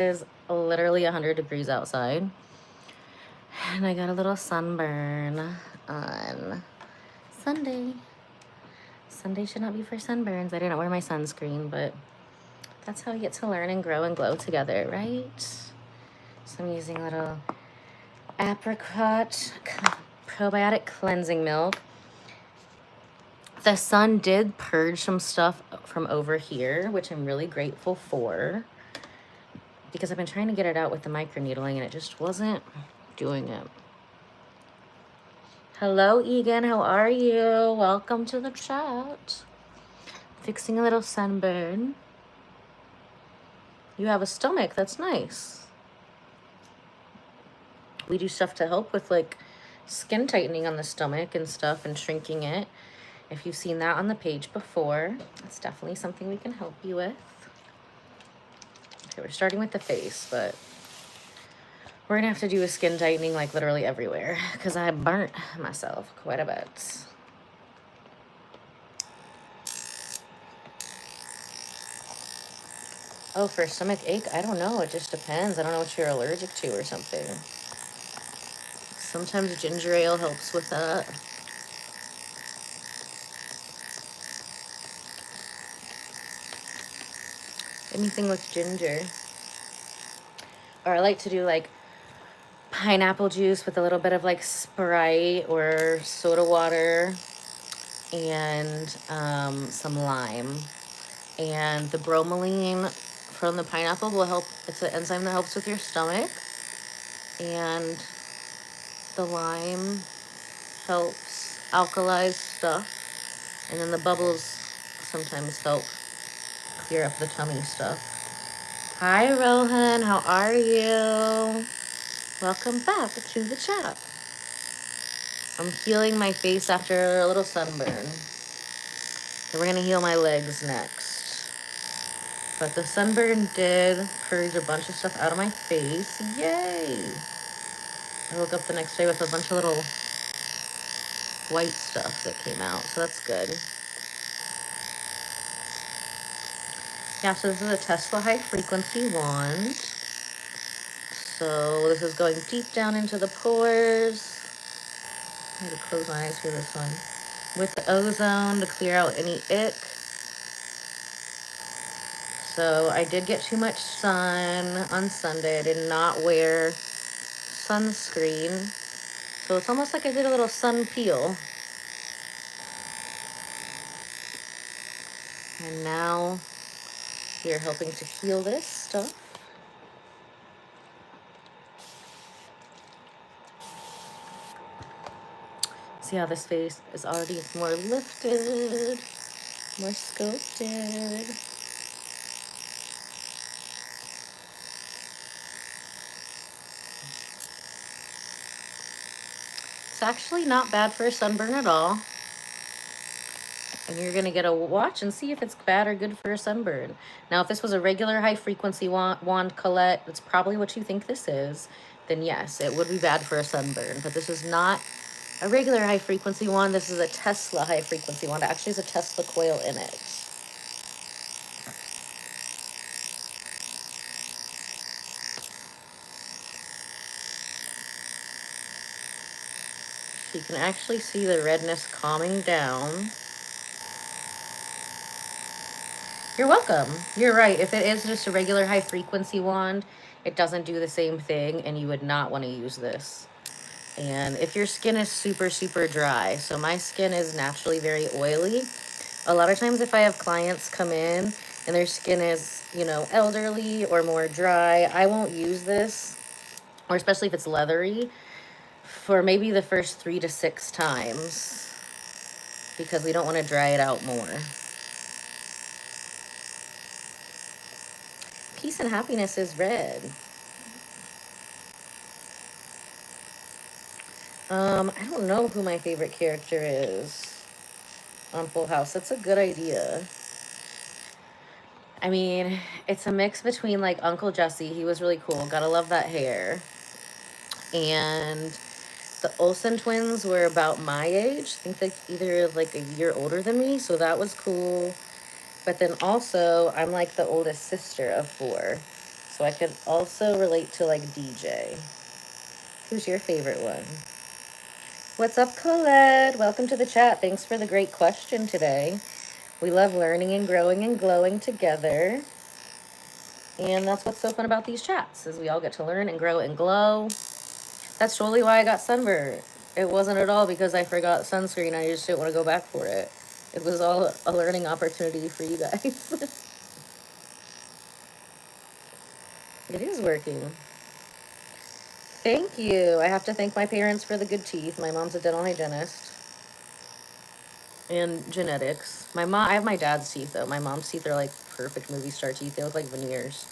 is literally 100 degrees outside, and I got a little sunburn on Sunday. Sunday should not be for sunburns. I didn't wear my sunscreen, but that's how we get to learn and grow and glow together, right? So I'm using a little apricot probiotic cleansing milk. The sun did purge some stuff from over here, which I'm really grateful for, because I've been trying to get it out with the microneedling and it just wasn't doing it. Hello, Egan. How are you? Welcome to the chat. Fixing a little sunburn. You have a stomach. That's nice. We do stuff to help with like skin tightening on the stomach and stuff and shrinking it. If you've seen that on the page before, that's definitely something we can help you with. Okay, we're starting with the face, but we're gonna have to do a skin tightening like literally everywhere because I burnt myself quite a bit. Oh, for a stomach ache? I don't know. It just depends. I don't know what you're allergic to or something. Sometimes ginger ale helps with that. Anything with ginger. Or I like to do like pineapple juice with a little bit of like Sprite or soda water and some lime. And the bromelain from the pineapple will help. It's an enzyme that helps with your stomach. And the lime helps alkalize stuff. And then the bubbles sometimes help clear up the tummy stuff. Hi, Rohan. How are you? Welcome back to the chat. I'm healing my face after a little sunburn. And we're going to heal my legs next. But the sunburn did purge a bunch of stuff out of my face. Yay! I woke up the next day with a bunch of little white stuff that came out, so that's good. Yeah, so this is a Tesla high frequency wand. So this is going deep down into the pores. I need to close my eyes for this one. With the ozone to clear out any ick. So I did get too much sun on Sunday. I did not wear sunscreen. So it's almost like I did a little sun peel. And now we are helping to heal this stuff. See how this face is already more lifted, more sculpted. It's actually not bad for a sunburn at all. And you're gonna get a watch and see if it's bad or good for a sunburn. Now, if this was a regular high frequency wand Colette, that's probably what you think this is, then yes, it would be bad for a sunburn. But this is not a regular high frequency wand. This is a Tesla high frequency wand. It actually has a Tesla coil in it. So you can actually see the redness calming down. You're welcome. You're right. If it is just a regular high frequency wand, it doesn't do the same thing and you would not want to use this. And if your skin is super, super dry, so my skin is naturally very oily. A lot of times if I have clients come in and their skin is, you know, elderly or more dry, I won't use this, or especially if it's leathery, for maybe the first 3 to 6 times because we don't want to dry it out more. Peace and happiness is red. I don't know who my favorite character is on Full House. That's a good idea. I mean, it's a mix between like Uncle Jesse. He was really cool. Gotta love that hair. And the Olsen twins were about my age. I think like either like a year older than me. So that was cool. But then also, I'm like the oldest sister of 4. So I could also relate to like DJ. Who's your favorite one? What's up, Colette? Welcome to the chat. Thanks for the great question today. We love learning and growing and glowing together. And that's what's so fun about these chats, is we all get to learn and grow and glow. That's totally why I got sunburned. It wasn't at all because I forgot sunscreen. I just didn't want to go back for it. It was all a learning opportunity for you guys. It is working. Thank you. I have to thank my parents for the good teeth. My mom's a dental hygienist. And genetics. I have my dad's teeth though. My mom's teeth are like perfect movie star teeth. They look like veneers.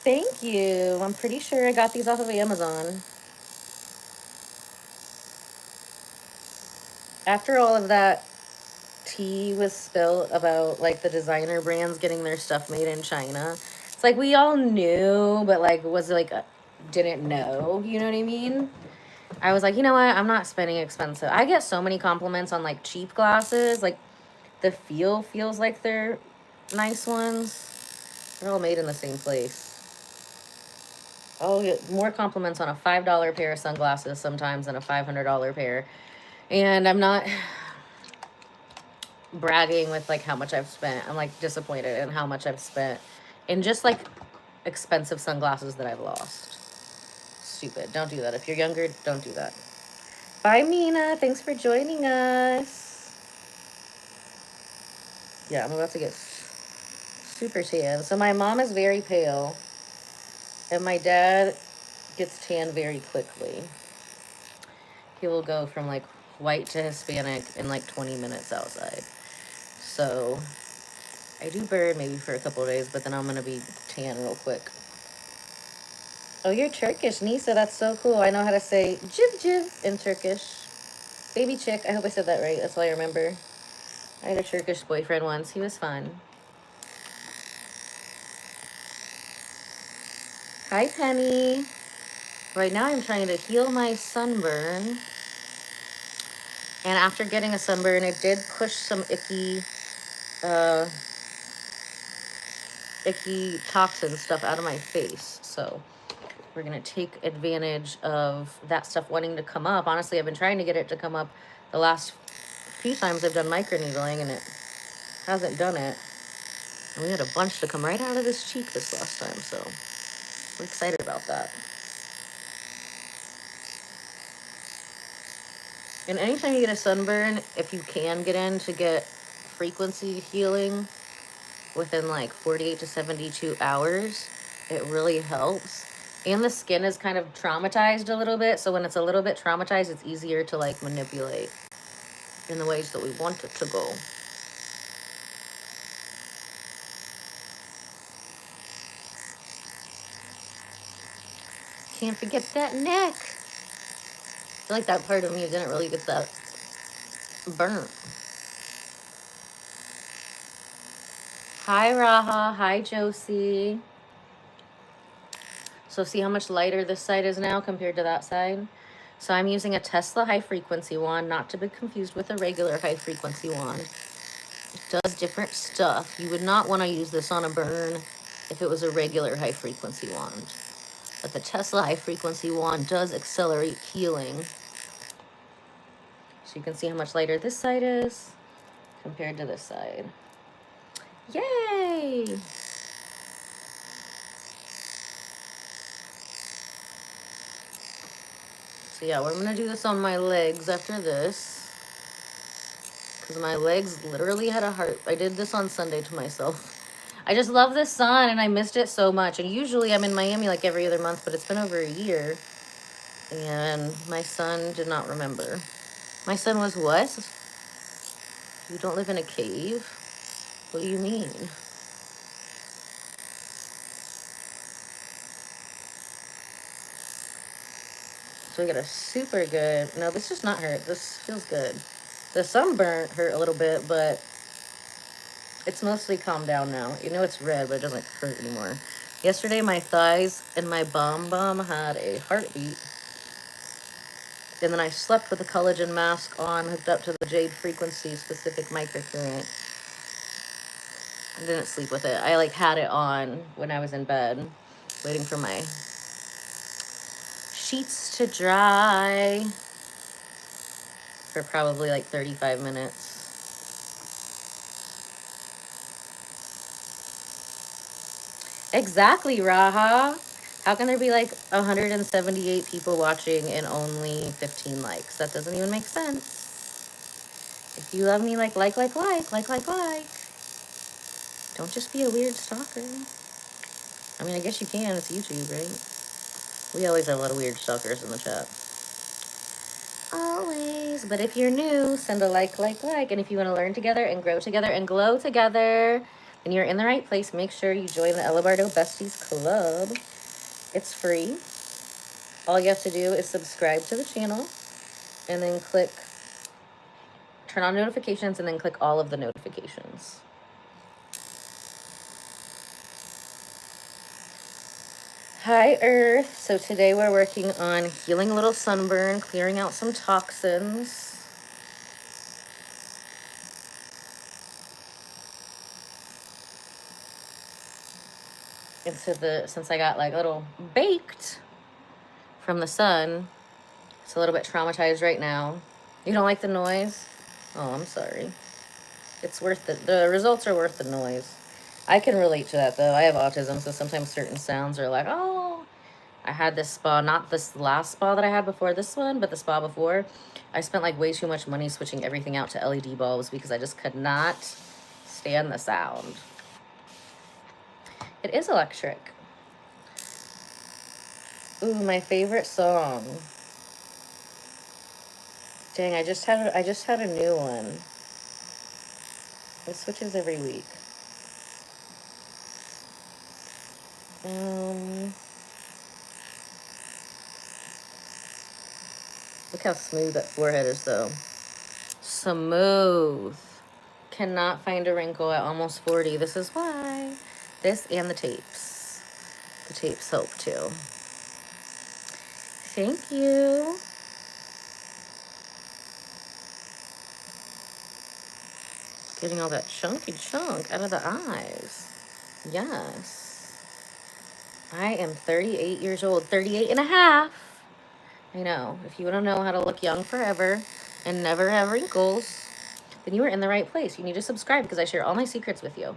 Thank you. I'm pretty sure I got these off of Amazon. After all of that tea was spilled about like the designer brands getting their stuff made in China, it's like we all knew, but like was like didn't know, you know what I mean? I was like, you know what, I'm not spending expensive. I get so many compliments on like cheap glasses, like the feels like they're nice ones. They're all made in the same place. I'll get more compliments on a $5 pair of sunglasses sometimes than a $500 pair. And I'm not bragging with like how much I've spent. I'm like disappointed in how much I've spent in just like expensive sunglasses that I've lost. Stupid. Don't do that. If you're younger, don't do that. Bye, Mina. Thanks for joining us. Yeah, I'm about to get super tan. So my mom is very pale, and my dad gets tan very quickly. He will go from like white to Hispanic in like 20 minutes outside. So I do burn maybe for a couple of days, but then I'm going to be tan real quick. Oh, you're Turkish, Nisa. That's so cool. I know how to say jiv jiv in Turkish. Baby chick. I hope I said that right. That's all I remember. I had a Turkish boyfriend once. He was fun. Hi, Penny. Right now I'm trying to heal my sunburn. And after getting a sunburn, it did push some icky toxin stuff out of my face. So we're going to take advantage of that stuff wanting to come up. Honestly, I've been trying to get it to come up the last few times I've done microneedling, and it hasn't done it. And we had a bunch to come right out of this cheek this last time, so we're excited about that. And anytime you get a sunburn, if you can get in to get frequency healing within like 48 to 72 hours, it really helps. And the skin is kind of traumatized a little bit, so when it's a little bit traumatized, it's easier to like manipulate in the ways that we want it to go. Can't forget that neck. I feel like that part of me didn't really get that burnt. Hi, Raha. Hi, Josie. So see how much lighter this side is now compared to that side? So I'm using a Tesla high frequency wand, not to be confused with a regular high frequency wand. It does different stuff. You would not want to use this on a burn if it was a regular high frequency wand. But the Tesla high frequency wand does accelerate healing. So you can see how much lighter this side is compared to this side. Yay! So yeah, we're gonna do this on my legs after this, because my legs literally had a heart. I did this on Sunday to myself. I just love this sun and I missed it so much. And usually I'm in Miami like every other month, but it's been over a year. And my son did not remember. My son was, what? You don't live in a cave? What do you mean? So we got a super good, no, this does not hurt. This feels good. The sunburn hurt a little bit, but it's mostly calmed down now. You know it's red, but it doesn't hurt anymore. Yesterday, my thighs and my bum had a heartbeat. And then I slept with a collagen mask on, hooked up to the Jade Frequency-Specific Microcurrent I didn't sleep with it. I like had it on when I was in bed, waiting for my sheets to dry for probably like 35 minutes. Exactly, Raha. How can there be like 178 people watching and only 15 likes? That doesn't even make sense. If you love me, like. Don't just be a weird stalker. I mean, I guess you can. It's YouTube, right? We always have a lot of weird stalkers in the chat. Always. But if you're new, send a like. And if you want to learn together and grow together and glow together, then you're in the right place. Make sure you join the Ella Bardo Besties Club. It's free. All you have to do is subscribe to the channel and then turn on notifications and then click all of the notifications. Hi, Earth. So today we're working on healing a little sunburn, clearing out some toxins. Since I got like a little baked from the sun, it's a little bit traumatized right now. You don't like the noise? Oh, I'm sorry. It's worth it. The results are worth the noise. I can relate to that though. I have autism, so sometimes certain sounds are like, oh, I had this spa, not this last spa that I had before this one, but the spa before. I spent like way too much money switching everything out to LED bulbs because I just could not stand the sound. It is electric. Ooh, my favorite song. Dang, I just had a new one. It switches every week. Look how smooth that forehead is though. Smooth. Cannot find a wrinkle at almost 40. This is why. This and the tapes. The tapes help too. Thank you. Getting all that chunky chunk out of the eyes. Yes. I am 38 years old. 38 and a half. I know. If you want to know how to look young forever and never have wrinkles, then you are in the right place. You need to subscribe because I share all my secrets with you.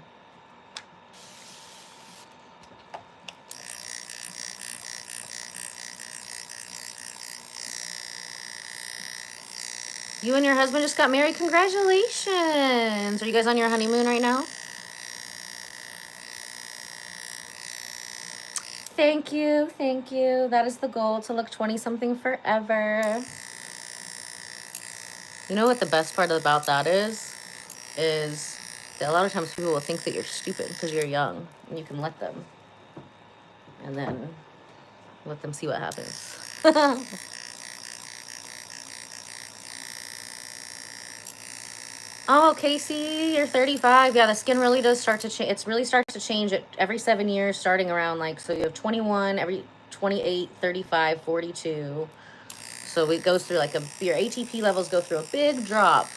You and your husband just got married. Congratulations. Are you guys on your honeymoon right now? Thank you. Thank you. That is the goal, to look 20-something forever. You know what the best part about that is that a lot of times people will think that you're stupid because you're young, and you can let them. And then let them see what happens. Oh, Casey, you're 35. Yeah, the skin really does start to change. It really starts to change at every 7 years, starting around like, so you have 21, every 28, 35, 42. So it goes through like your ATP levels go through a big drop.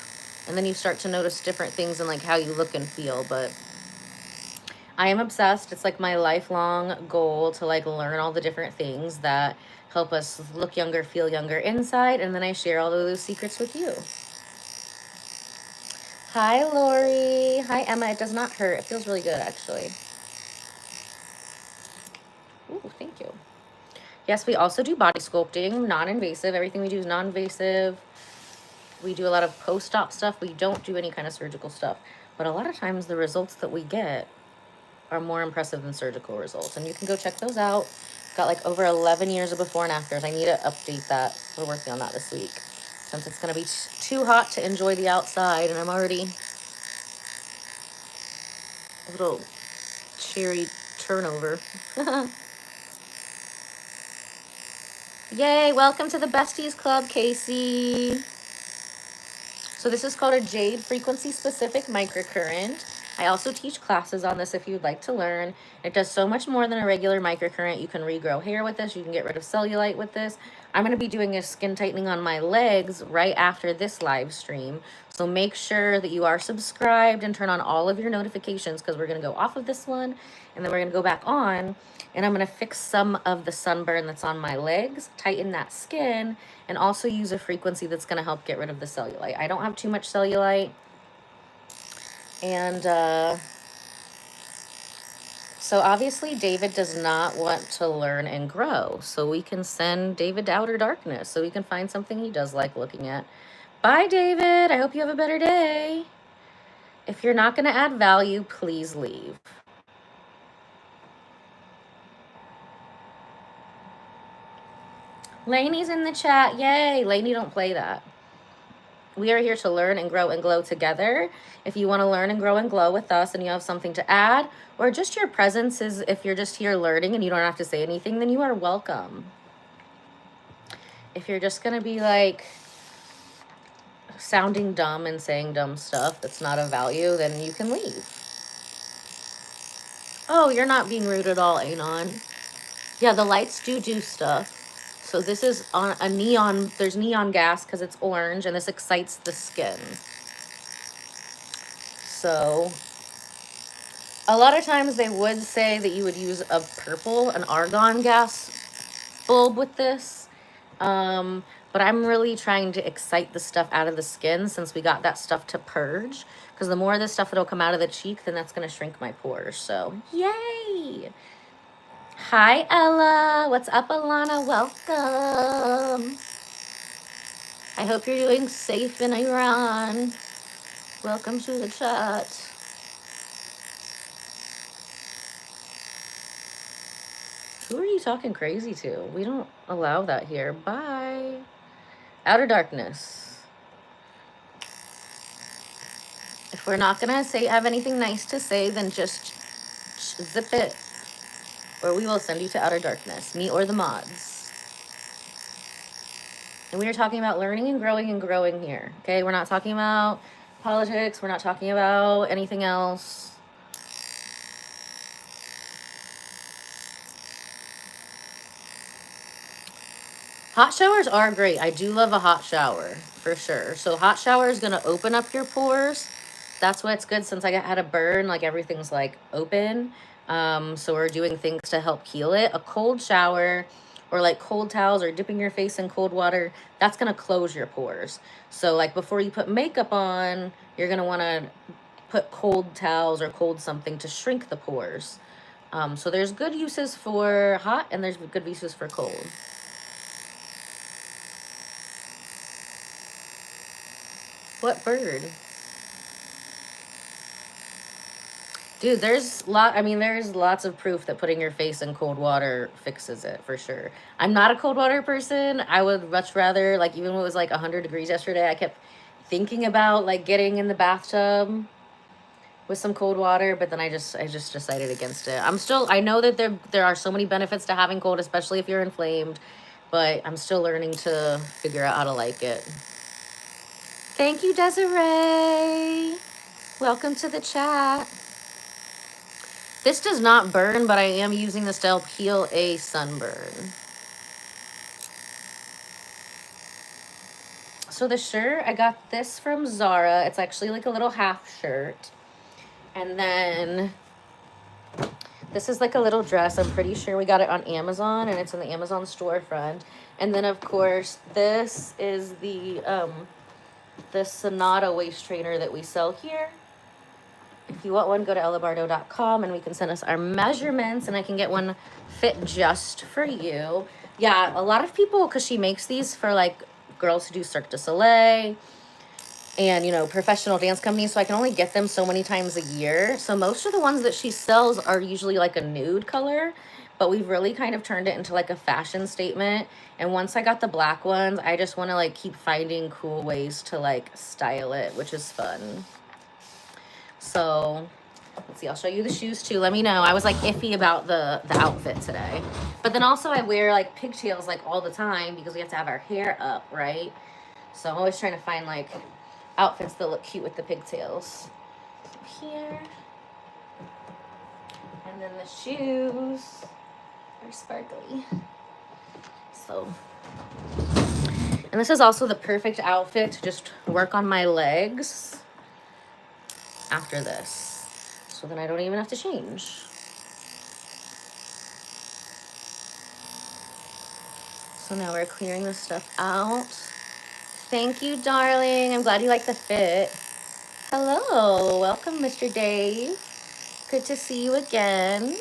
And then you start to notice different things in like how you look and feel. But I am obsessed. It's like my lifelong goal to like learn all the different things that help us look younger, feel younger inside. And then I share all of those secrets with you. Hi, Lori. Hi, Emma. It does not hurt. It feels really good, actually. Ooh, thank you. Yes, we also do body sculpting, non-invasive. Everything we do is non-invasive. We do a lot of post-op stuff. We don't do any kind of surgical stuff. But a lot of times the results that we get are more impressive than surgical results. And you can go check those out. Got like over 11 years of before and afters. I need to update that. We're working on that this week, since it's going to be too hot to enjoy the outside. And I'm already a little cherry turnover. Yay, welcome to the Besties Club, Casey. So this is called a Jade Frequency-Specific Microcurrent. I also teach classes on this if you'd like to learn. It does so much more than a regular microcurrent. You can regrow hair with this. You can get rid of cellulite with this. I'm going to be doing a skin tightening on my legs right after this live stream. So make sure that you are subscribed and turn on all of your notifications, because we're going to go off of this one and then we're going to go back on, and I'm going to fix some of the sunburn that's on my legs, tighten that skin, and also use a frequency that's going to help get rid of the cellulite. I don't have too much cellulite. And so obviously David does not want to learn and grow. So we can send David to outer darkness so he can find something he does like looking at. Bye, David. I hope you have a better day. If you're not going to add value, please leave. Lainey's in the chat. Yay. Lainey, don't play that. We are here to learn and grow and glow together. If you want to learn and grow and glow with us and you have something to add, or just your presence is, if you're just here learning and you don't have to say anything, then you are welcome. If you're just going to be like sounding dumb and saying dumb stuff that's not of value, then you can leave. Oh, you're not being rude at all, Anon. Yeah, the lights do stuff. So this is on a neon, there's neon gas because it's orange, and this excites the skin. So a lot of times they would say that you would use a purple, an argon gas bulb with this. But I'm really trying to excite the stuff out of the skin, since we got that stuff to purge. Because the more of this stuff that'll come out of the cheek, then that's going to shrink my pores. So yay! Hi, Ella. What's up, Alana? Welcome. I hope you're doing safe in Iran. Welcome to the chat. Who are you talking crazy to? We don't allow that here. Bye. Outer darkness. If we're not going to have anything nice to say, then just zip it, or we will send you to outer darkness, me or the mods. And we are talking about learning and growing here, okay? We're not talking about politics. We're not talking about anything else. Hot showers are great. I do love a hot shower, for sure. So hot shower is going to open up your pores. That's why it's good, since I had a burn, like everything's like open. So we're doing things to help heal it. A cold shower, or like cold towels, or dipping your face in cold water, that's going to close your pores. So like before you put makeup on, you're going to want to put cold towels or cold something to shrink the pores. So there's good uses for hot, and there's good uses for cold. What bird? Dude, there's lots of proof that putting your face in cold water fixes it, for sure. I'm not a cold water person. I would much rather, like, even when it was like 100 degrees yesterday, I kept thinking about like getting in the bathtub with some cold water, but then I just decided against it. I know that there are so many benefits to having cold, especially if you're inflamed, but I'm still learning to figure out how to like it. Thank you, Desiree. Welcome to the chat. This does not burn, but I am using this to help heal a sunburn. So the shirt, I got this from Zara. It's actually like a little half shirt. And then this is like a little dress. I'm pretty sure we got it on Amazon, and it's in the Amazon storefront. And then, of course, this is the Sonata waist trainer that we sell here. If you want one, go to ellabardo.com and we can send us our measurements, and I can get one fit just for you. Yeah, a lot of people, because she makes these for like girls who do Cirque du Soleil and, you know, professional dance companies, so I can only get them so many times a year. So most of the ones that she sells are usually like a nude color, but we've really kind of turned it into like a fashion statement. And once I got the black ones, I just want to like keep finding cool ways to like style it, which is fun. So let's see, I'll show you the shoes too. Let me know. I was like iffy about the outfit today, but then also I wear like pigtails like all the time because we have to have our hair up, right? So I'm always trying to find like outfits that look cute with the pigtails. So here, And then the shoes are sparkly. So, and this is also the perfect outfit to just work on my legs after this. So then I don't even have to change. So now we're clearing this stuff out. Thank you, darling. I'm glad you like the fit. Hello, welcome, Mr. Dave. Good to see you again.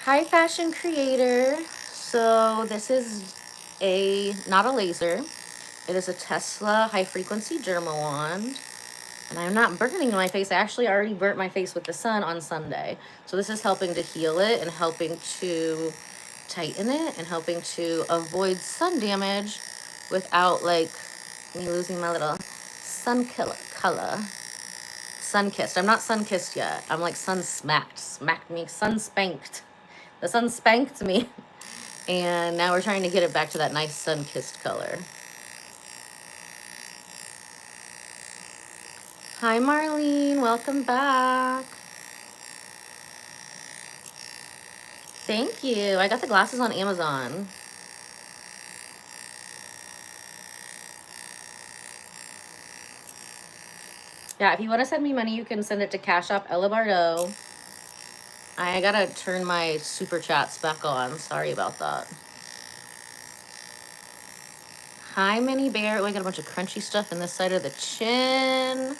Hi, fashion creator. So this is not a laser. It is a Tesla high frequency derma wand. And I'm not burning my face. I actually already burnt my face with the sun on Sunday. So this is helping to heal it and helping to tighten it and helping to avoid sun damage without like me losing my little color. Sun-kissed. I'm not sun-kissed yet. I'm like smacked me, sun-spanked. The sun spanked me. And now we're trying to get it back to that nice sun-kissed color. Hi, Marlene. Welcome back. Thank you. I got the glasses on Amazon. Yeah, if you want to send me money, you can send it to Cash App Ella Bardo. I gotta turn my super chats back on. Sorry about that. Hi, Minnie Bear. Oh, I got a bunch of crunchy stuff in this side of the chin.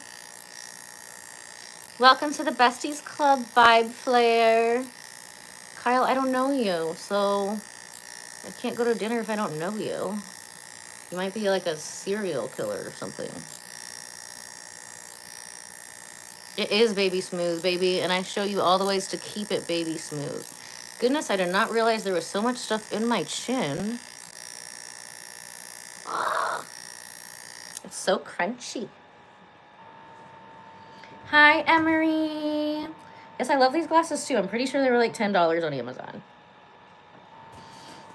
Welcome to the Besties Club, Vibe Flare. Kyle, I don't know you, so I can't go to dinner if I don't know you. You might be like a serial killer or something. It is baby smooth, baby, and I show you all the ways to keep it baby smooth. Goodness, I did not realize there was so much stuff in my chin. Ah, it's so crunchy. Hi, Emery. Yes, I love these glasses too. I'm pretty sure they were like $10 on Amazon.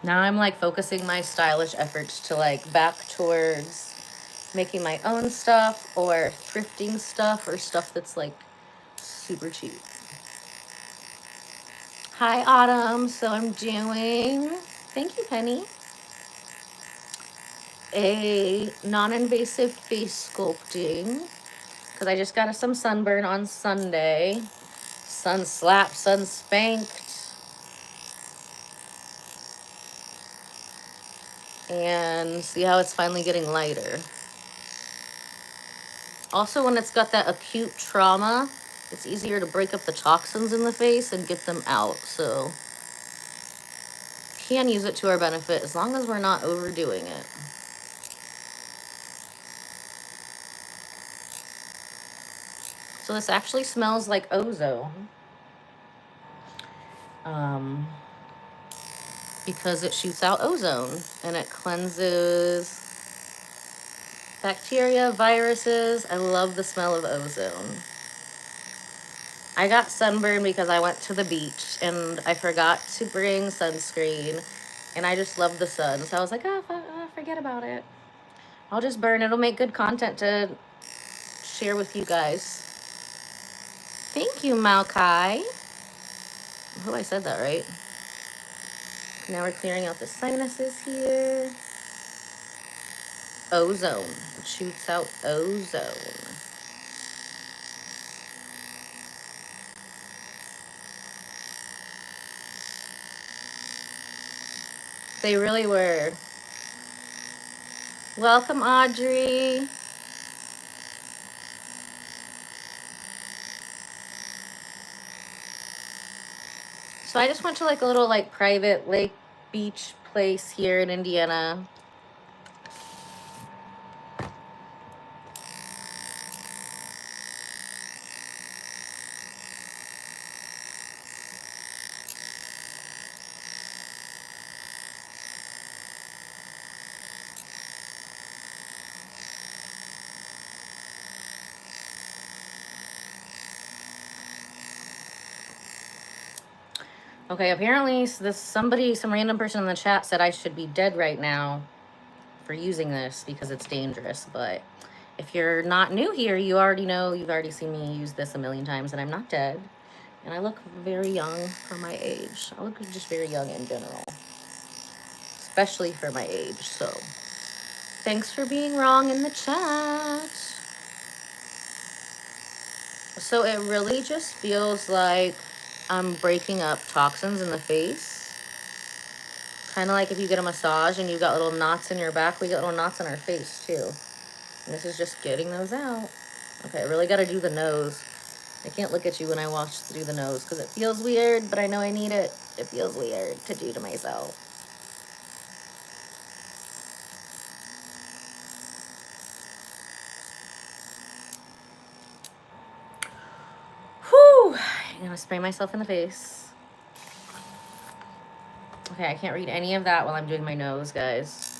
Now I'm like focusing my stylish efforts to like back towards making my own stuff or thrifting stuff or stuff that's like super cheap. Hi, Autumn. So I'm doing, thank you, Penny, a non-invasive face sculpting because I just got some sunburn on Sunday. Sun slapped, sun spanked. And see how it's finally getting lighter. Also, when it's got that acute trauma, it's easier to break up the toxins in the face and get them out. So can use it to our benefit as long as we're not overdoing it. So this actually smells like ozone. Because it shoots out ozone and it cleanses bacteria, viruses. I love the smell of ozone. I got sunburned because I went to the beach and I forgot to bring sunscreen and I just love the sun. So I was like, oh, forget about it. I'll just burn. It'll make good content to share with you guys. Thank you, Malachi. I hope I said that right. Now we're clearing out the sinuses here. Ozone. It shoots out ozone. They really were. Welcome, Audrey. So I just went to like a little like private lake beach place here in Indiana. Okay, apparently some random person in the chat said I should be dead right now for using this because it's dangerous. But if you're not new here, you already know, you've already seen me use this a million times and I'm not dead. And I look very young for my age. I look just very young in general, especially for my age. So thanks for being wrong in the chat. So it really just feels like I'm breaking up toxins in the face. Kind of like if you get a massage and you've got little knots in your back, we get little knots in our face too. And this is just getting those out. Okay, I really got to do the nose. I can't look at you when I watch to do the nose because it feels weird, but I know I need it. It feels weird to do to myself. Whew! I'm gonna spray myself in the face. Okay, I can't read any of that while I'm doing my nose, guys.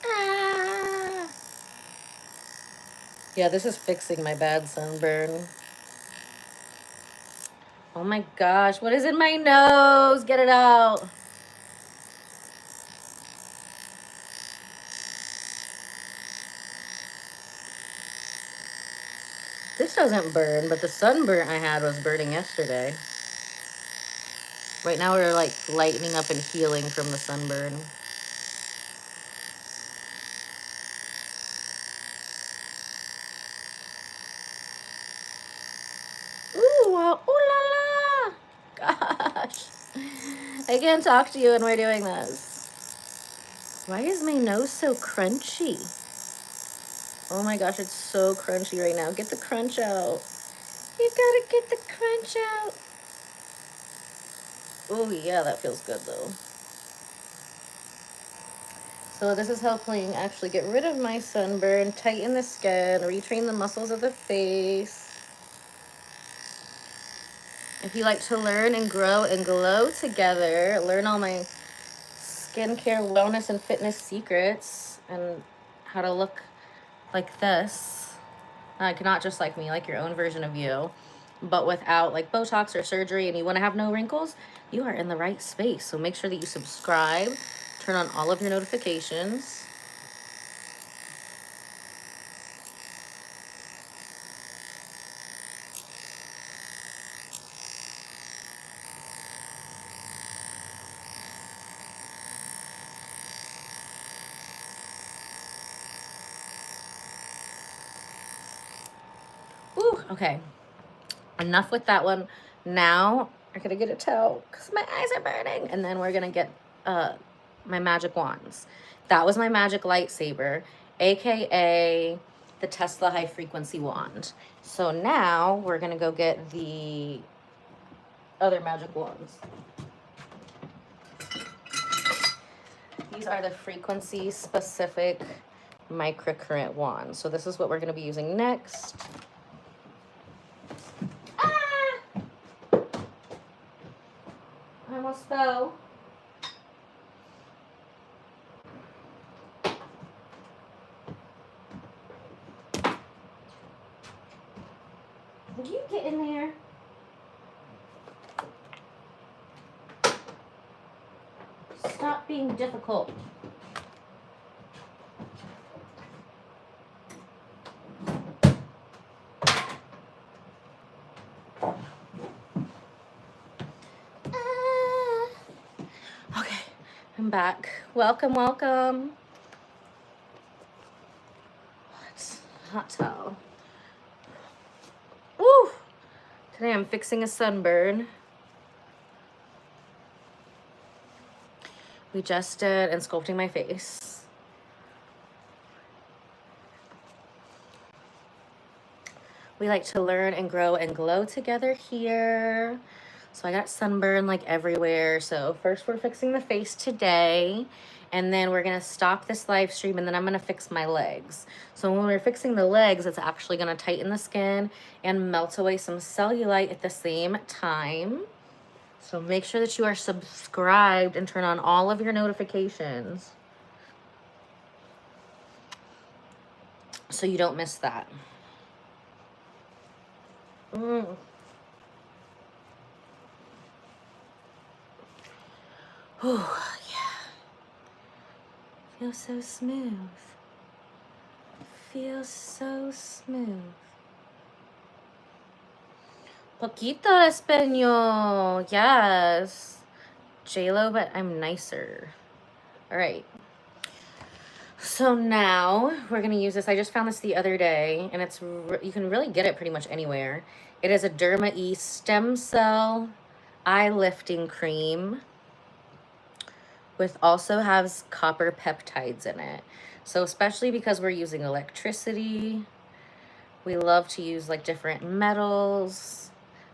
Ah! Yeah, this is fixing my bad sunburn. Oh my gosh, what is in my nose? Get it out. This doesn't burn, but the sunburn I had was burning yesterday. Right now we're like lightening up and healing from the sunburn. Ooh, ooh la la. Gosh. I can't talk to you when we're doing this. Why is my nose so crunchy? Oh my gosh, it's so crunchy right now. Get the crunch out. You gotta get the crunch out. Oh yeah, that feels good though. So this is helping actually get rid of my sunburn, tighten the skin, retrain the muscles of the face. If you like to learn and grow and glow together, learn all my skincare, wellness, and fitness secrets and how to look like this. Not just like me, like your own version of you, but without like Botox or surgery, and you want to have no wrinkles, you are in the right space. So make sure that you subscribe, turn on all of your notifications. Woo, okay. Enough with that one. Now we're gonna get a towel because my eyes are burning, and then we're gonna get my magic wands. That was my magic lightsaber, aka the Tesla high frequency wand. So now we're gonna go get the other magic wands. These are the Frequency-Specific Microcurrent wands. So this is what we're gonna be using next. I almost fell. Will you get in there? Stop being difficult. Okay, I'm back. Welcome, welcome. Hot towel. Woo! Today I'm fixing a sunburn. We just did and sculpting my face. We like to learn and grow and glow together here. So I got sunburn like everywhere. So first we're fixing the face today, and then we're gonna stop this live stream, and then I'm gonna fix my legs. So when we're fixing the legs, it's actually gonna tighten the skin and melt away some cellulite at the same time. So make sure that you are subscribed and turn on all of your notifications so you don't miss that. Mm. Oh, yeah. Feels so smooth. Feels so smooth. Poquito español. Yes. J-Lo, but I'm nicer. All right. So now we're going to use this. I just found this the other day, and it's you can really get it pretty much anywhere. It is a Derma E stem cell eye lifting cream with also has copper peptides in it. So especially because we're using electricity, we love to use like different metals,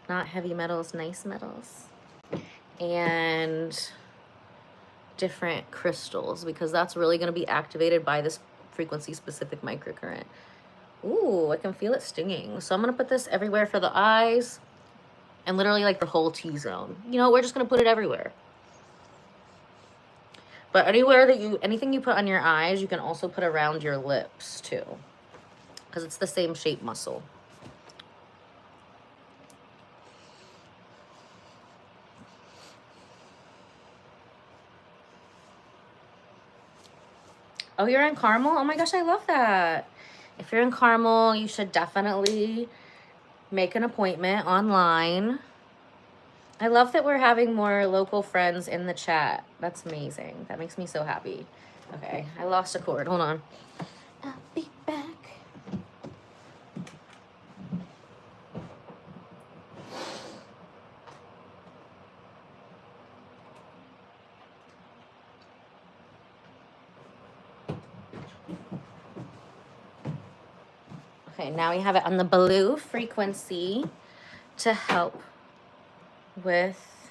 not heavy metals, nice metals, and different crystals, because that's really going to be activated by this frequency-specific microcurrent. Ooh, I can feel it stinging. So I'm going to put this everywhere for the eyes and literally like the whole T-zone. You know, we're just going to put it everywhere. But anywhere that anything you put on your eyes, you can also put around your lips too, because it's the same shape muscle. Oh, you're in Carmel? Oh my gosh, I love that. If you're in Carmel, you should definitely make an appointment online. I love that we're having more local friends in the chat. That's amazing. That makes me so happy. Okay, I lost a cord. Hold on. I'll be back. Okay, now we have it on the blue frequency to help with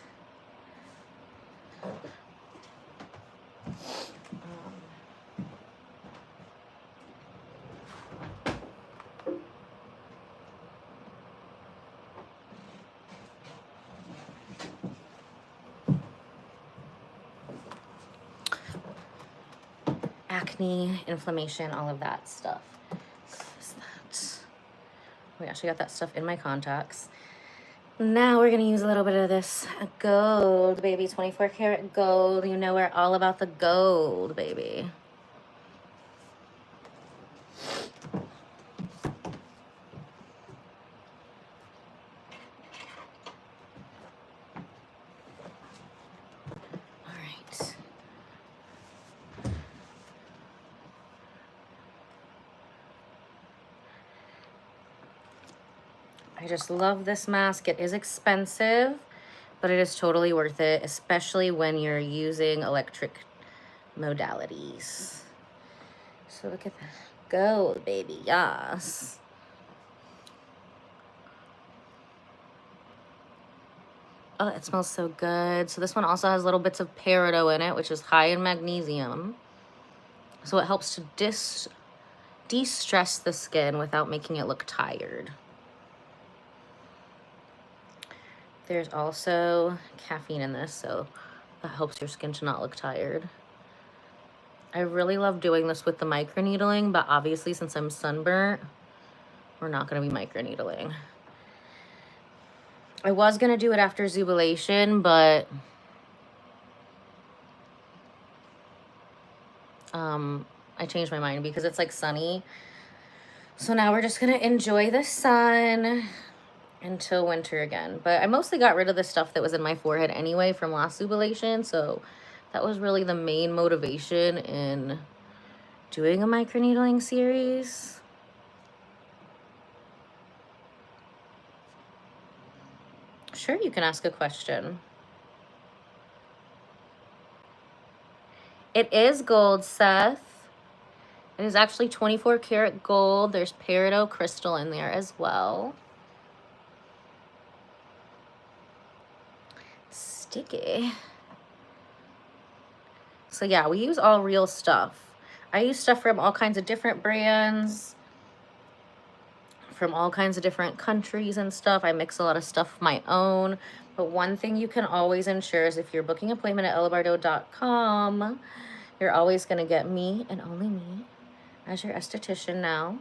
acne, inflammation, all of that stuff. Oh my gosh, I got that stuff in my contacts. Now we're gonna use a little bit of this gold, baby, 24 karat gold. You know we're all about the gold, baby. All right. I just love this mask. It is expensive, but it is totally worth it, especially when you're using electric modalities. So look at that. Gold, baby, yes. Oh, it smells so good. So this one also has little bits of peridot in it, which is high in magnesium. So it helps to de-stress the skin without making it look tired. There's also caffeine in this, so that helps your skin to not look tired. I really love doing this with the microneedling, but obviously since I'm sunburnt, we're not gonna be microneedling. I was gonna do it after zubilation, but I changed my mind because it's like sunny. So now we're just gonna enjoy the sun until winter again. But I mostly got rid of the stuff that was in my forehead anyway from last zubilation, so that was really the main motivation in doing a microneedling series. Sure, you can ask a question. It is gold, Seth. It is actually 24 karat gold. There's peridot crystal in there as well. Sticky. So yeah, we use all real stuff. I use stuff from all kinds of different brands, from all kinds of different countries and stuff. I mix a lot of stuff of my own. But one thing you can always ensure is if you're booking an appointment at ellabardo.com, you're always going to get me and only me as your esthetician now.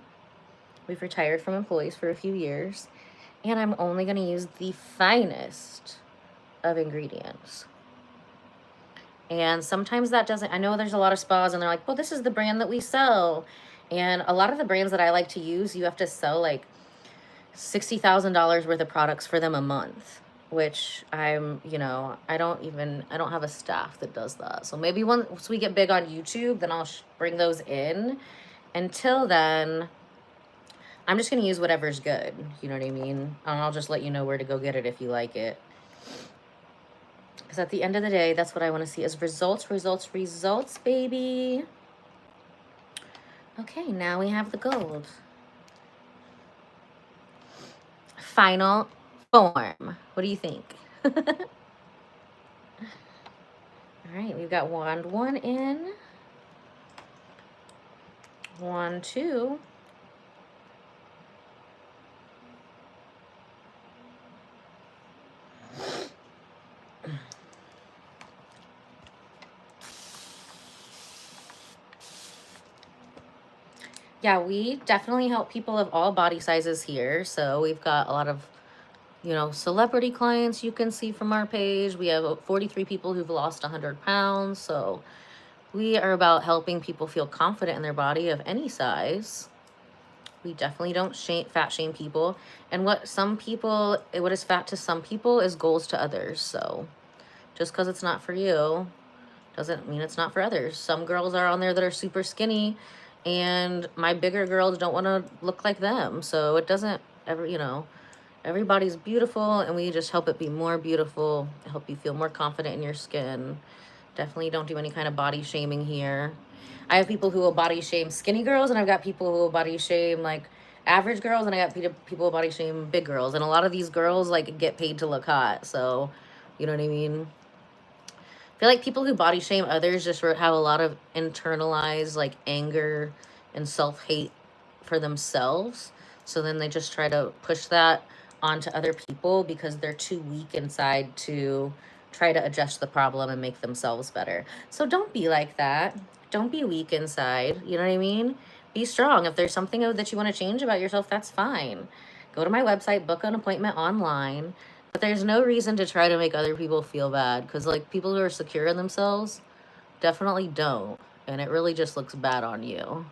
We've retired from employees for a few years. And I'm only going to use the finest of ingredients. And sometimes that doesn't, I know there's a lot of spas and they're like, well, this is the brand that we sell. And a lot of the brands that I like to use, you have to sell like $60,000 worth of products for them a month, which I'm, you know, I don't have a staff that does that. So maybe once we get big on YouTube, then I'll bring those in. Until then, I'm just going to use whatever's good. You know what I mean? And I'll just let you know where to go get it if you like it. Because at the end of the day, that's what I want to see is results, results, results, baby. Okay, now we have the gold. Final form. What do you think? All right, we've got wand 1 in. Wand 2. Yeah, we definitely help people of all body sizes here. So we've got a lot of, you know, celebrity clients you can see from our page. We have 43 people who've lost 100 pounds. So we are about helping people feel confident in their body of any size. We definitely don't fat shame people. And what is fat to some people is goals to others. So just because it's not for you doesn't mean it's not for others. Some girls are on there that are super skinny and my bigger girls don't want to look like them. So it doesn't ever, you know, everybody's beautiful and we just help it be more beautiful, help you feel more confident in your skin. Definitely don't do any kind of body shaming here. I have people who will body shame skinny girls and I've got people who will body shame like average girls and I got people who body shame big girls. And a lot of these girls like get paid to look hot. So, you know what I mean? I feel like people who body shame others just have a lot of internalized like anger and self-hate for themselves. So then they just try to push that onto other people because they're too weak inside to try to adjust the problem and make themselves better. So don't be like that. Don't be weak inside. You know what I mean? Be strong. If there's something that you want to change about yourself, that's fine. Go to my website, book an appointment online. But there's no reason to try to make other people feel bad because, like, people who are secure in themselves definitely don't. And it really just looks bad on you.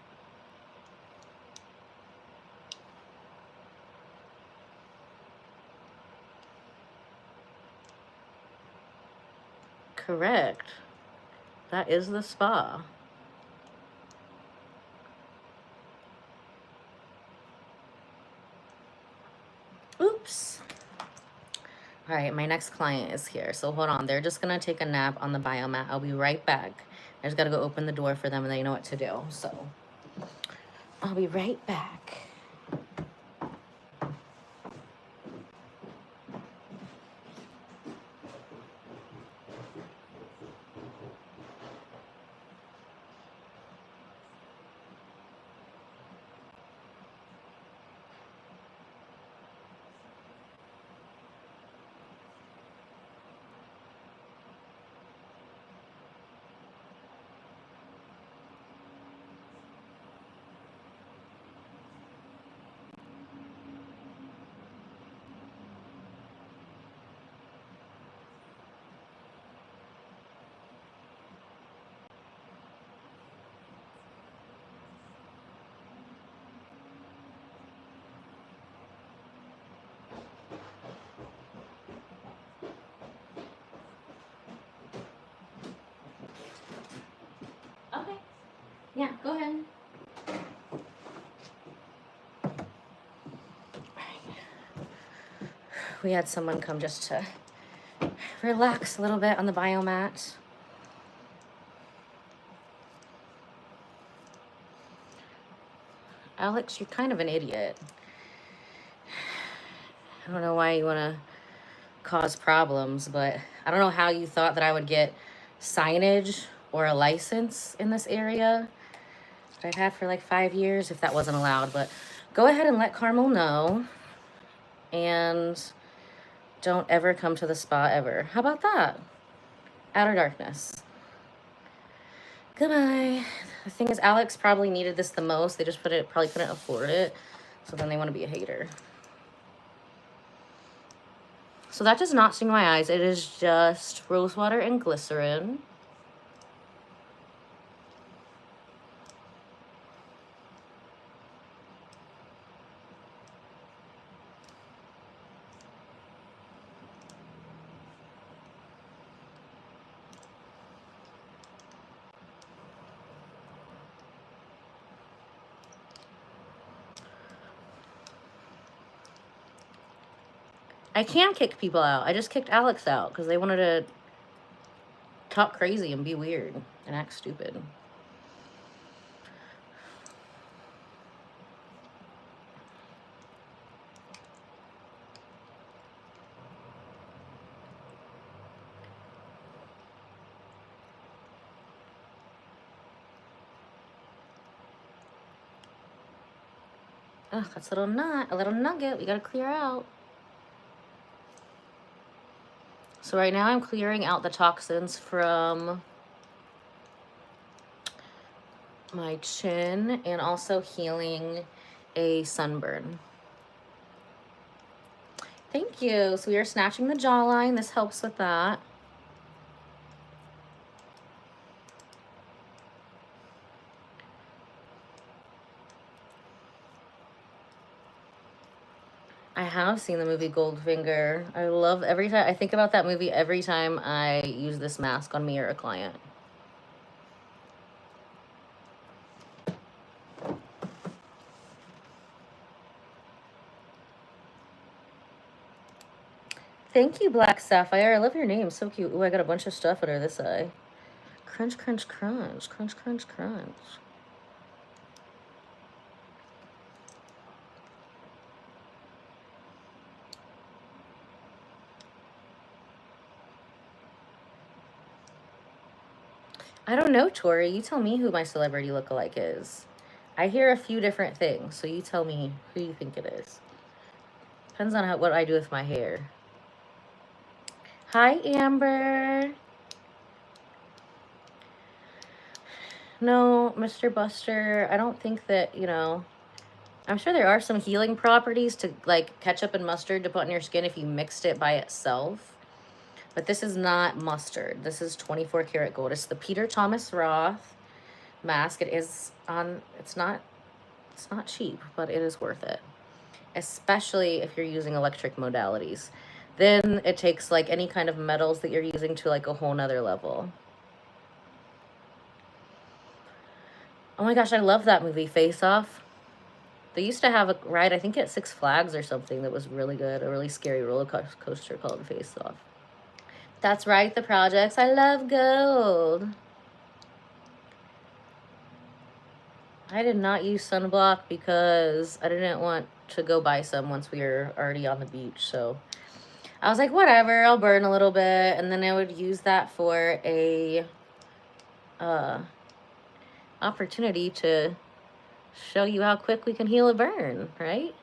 Correct. That is the spa. Oops. All right, my next client is here. So hold on. They're just going to take a nap on the biomat. I'll be right back. I just got to go open the door for them and they know what to do. So I'll be right back. Okay. Yeah, go ahead. We had someone come just to relax a little bit on the biomat. Alex, you're kind of an idiot. I don't know why you want to cause problems, but I don't know how you thought that I would get signage or a license in this area that I've had for like 5 years if that wasn't allowed. But go ahead and let Carmel know. And don't ever come to the spa ever. How about that? Outer darkness. Goodbye. The thing is, Alex probably needed this the most. They just probably couldn't afford it. So then they want to be a hater. So that does not sting my eyes. It is just rose water and glycerin. I can kick people out. I just kicked Alex out because they wanted to talk crazy and be weird and act stupid. Ugh, that's a little nugget we gotta clear out. So right now I'm clearing out the toxins from my chin and also healing a sunburn. Thank you. So we are snatching the jawline. This helps with that. I have seen the movie Goldfinger. I love every time I think about that movie, every time I use this mask on me or a client. Thank you, Black Sapphire. I love your name. So cute. Ooh, I got a bunch of stuff under this eye. Crunch, crunch, crunch. Crunch, crunch, crunch. I don't know, Tori. You tell me who my celebrity lookalike is. I hear a few different things, so you tell me who you think it is. Depends on what I do with my hair. Hi, Amber. No, Mr. Buster, I don't think that, you know, I'm sure there are some healing properties to like ketchup and mustard to put on your skin if you mixed it by itself. But this is not mustard. This is 24 karat gold. It's the Peter Thomas Roth mask. It is on, it's not cheap, but it is worth it. Especially if you're using electric modalities. Then it takes like any kind of metals that you're using to like a whole nother level. Oh my gosh, I love that movie, Face Off. They used to have a ride, I think at Six Flags or something, that was really good. A really scary roller coaster called Face Off. That's right, the projects. I love gold. I did not use sunblock because I didn't want to go buy some once we were already on the beach. So I was like, whatever, I'll burn a little bit. And then I would use that for a opportunity to show you how quick we can heal a burn, right?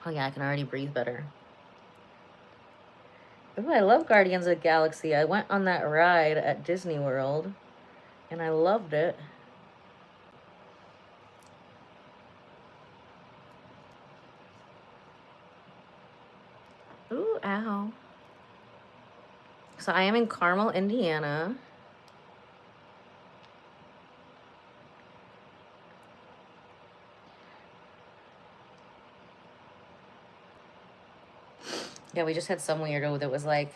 Oh yeah, I can already breathe better. Ooh, I love Guardians of the Galaxy. I went on that ride at Disney World and I loved it. Ooh, ow. So I am in Carmel, Indiana. Yeah, we just had some weirdo that was like,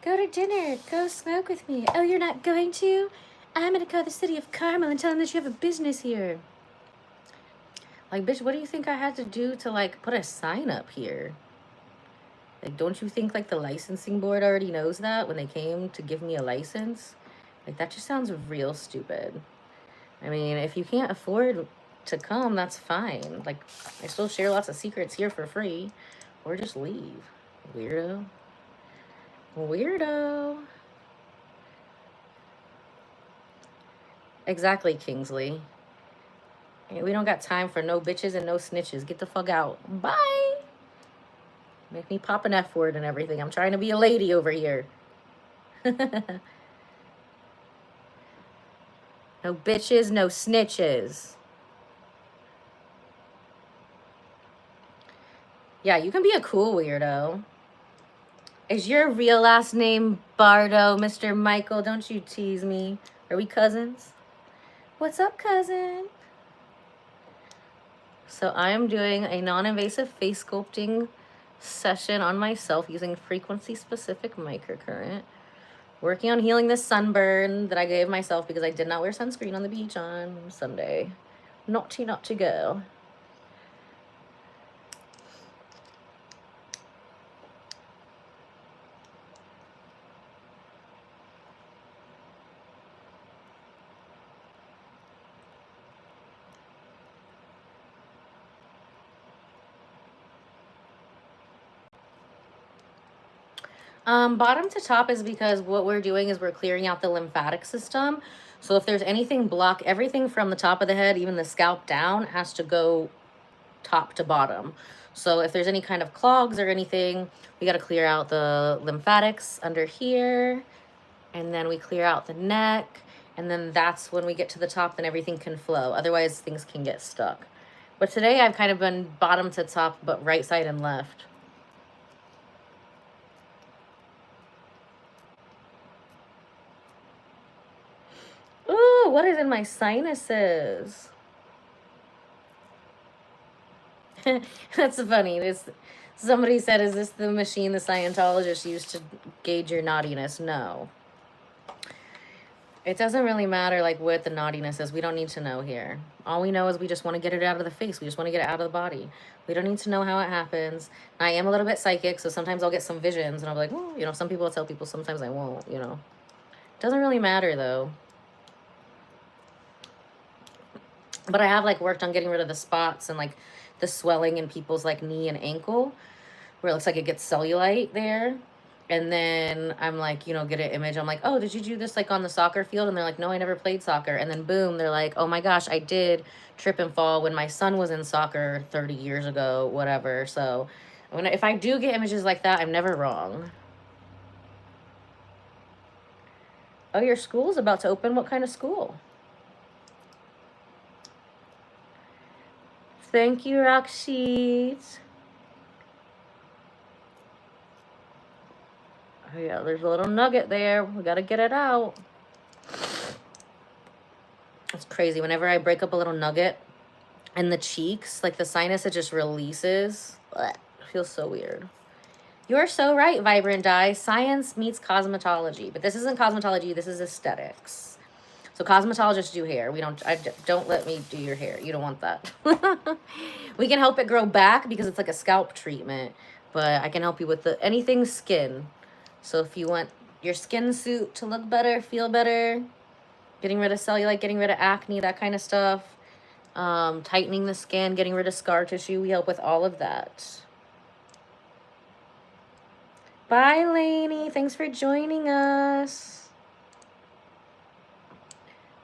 go to dinner, go smoke with me. Oh, you're not going to? I'm gonna call the city of Carmel and tell them that you have a business here. Like, bitch, what do you think I had to do to, like, put a sign up here? Like, don't you think, like, the licensing board already knows that when they came to give me a license? Like, that just sounds real stupid. I mean, if you can't afford to come, that's fine. Like, I still share lots of secrets here for free. Or just leave. Weirdo. Weirdo. Exactly, Kingsley. We don't got time for no bitches and no snitches. Get the fuck out. Bye. Make me pop an F word and everything. I'm trying to be a lady over here. No bitches, no snitches. Yeah, you can be a cool weirdo. Is your real last name Bardo, Mr. Michael? Don't you tease me. Are we cousins? What's up, cousin? So I am doing a non-invasive face sculpting session on myself using frequency-specific microcurrent. Working on healing this sunburn that I gave myself because I did not wear sunscreen on the beach on Sunday. Naughty, naughty girl. Bottom to top is because what we're doing is we're clearing out the lymphatic system. So if there's anything block, everything from the top of the head, even the scalp down, has to go top to bottom. So if there's any kind of clogs or anything, we got to clear out the lymphatics under here. And then we clear out the neck. And then that's when we get to the top, then everything can flow. Otherwise, things can get stuck. But today I've kind of been bottom to top, but right side and left. Ooh, what is in my sinuses? That's funny. Somebody said, is this the machine the Scientologists used to gauge your naughtiness? No. It doesn't really matter like what the naughtiness is. We don't need to know here. All we know is we just want to get it out of the face. We just want to get it out of the body. We don't need to know how it happens. I am a little bit psychic, so sometimes I'll get some visions and I'll be like, oh, you know, some people will tell people, sometimes I won't, you know. It doesn't really matter though. But I have like worked on getting rid of the spots and like the swelling in people's like knee and ankle where it looks like it gets cellulite there. And then I'm like, you know, get an image. I'm like, oh, did you do this like on the soccer field? And they're like, no, I never played soccer. And then boom, they're like, oh my gosh, I did trip and fall when my son was in soccer 30 years ago, whatever. So if I do get images like that, I'm never wrong. Oh, your school's about to open. What kind of school? Thank you, Rakshit. Oh, yeah, there's a little nugget there. We got to get it out. It's crazy. Whenever I break up a little nugget in the cheeks, like the sinus, it just releases. Blech. It feels so weird. You are so right, Vibrant Dye. Science meets cosmetology. But this isn't cosmetology. This is aesthetics. So cosmetologists do hair. Don't let me do your hair. You don't want that. We can help it grow back because it's like a scalp treatment. But I can help you with anything skin. So if you want your skin suit to look better, feel better, getting rid of cellulite, getting rid of acne, that kind of stuff, tightening the skin, getting rid of scar tissue, we help with all of that. Bye, Lainey. Thanks for joining us.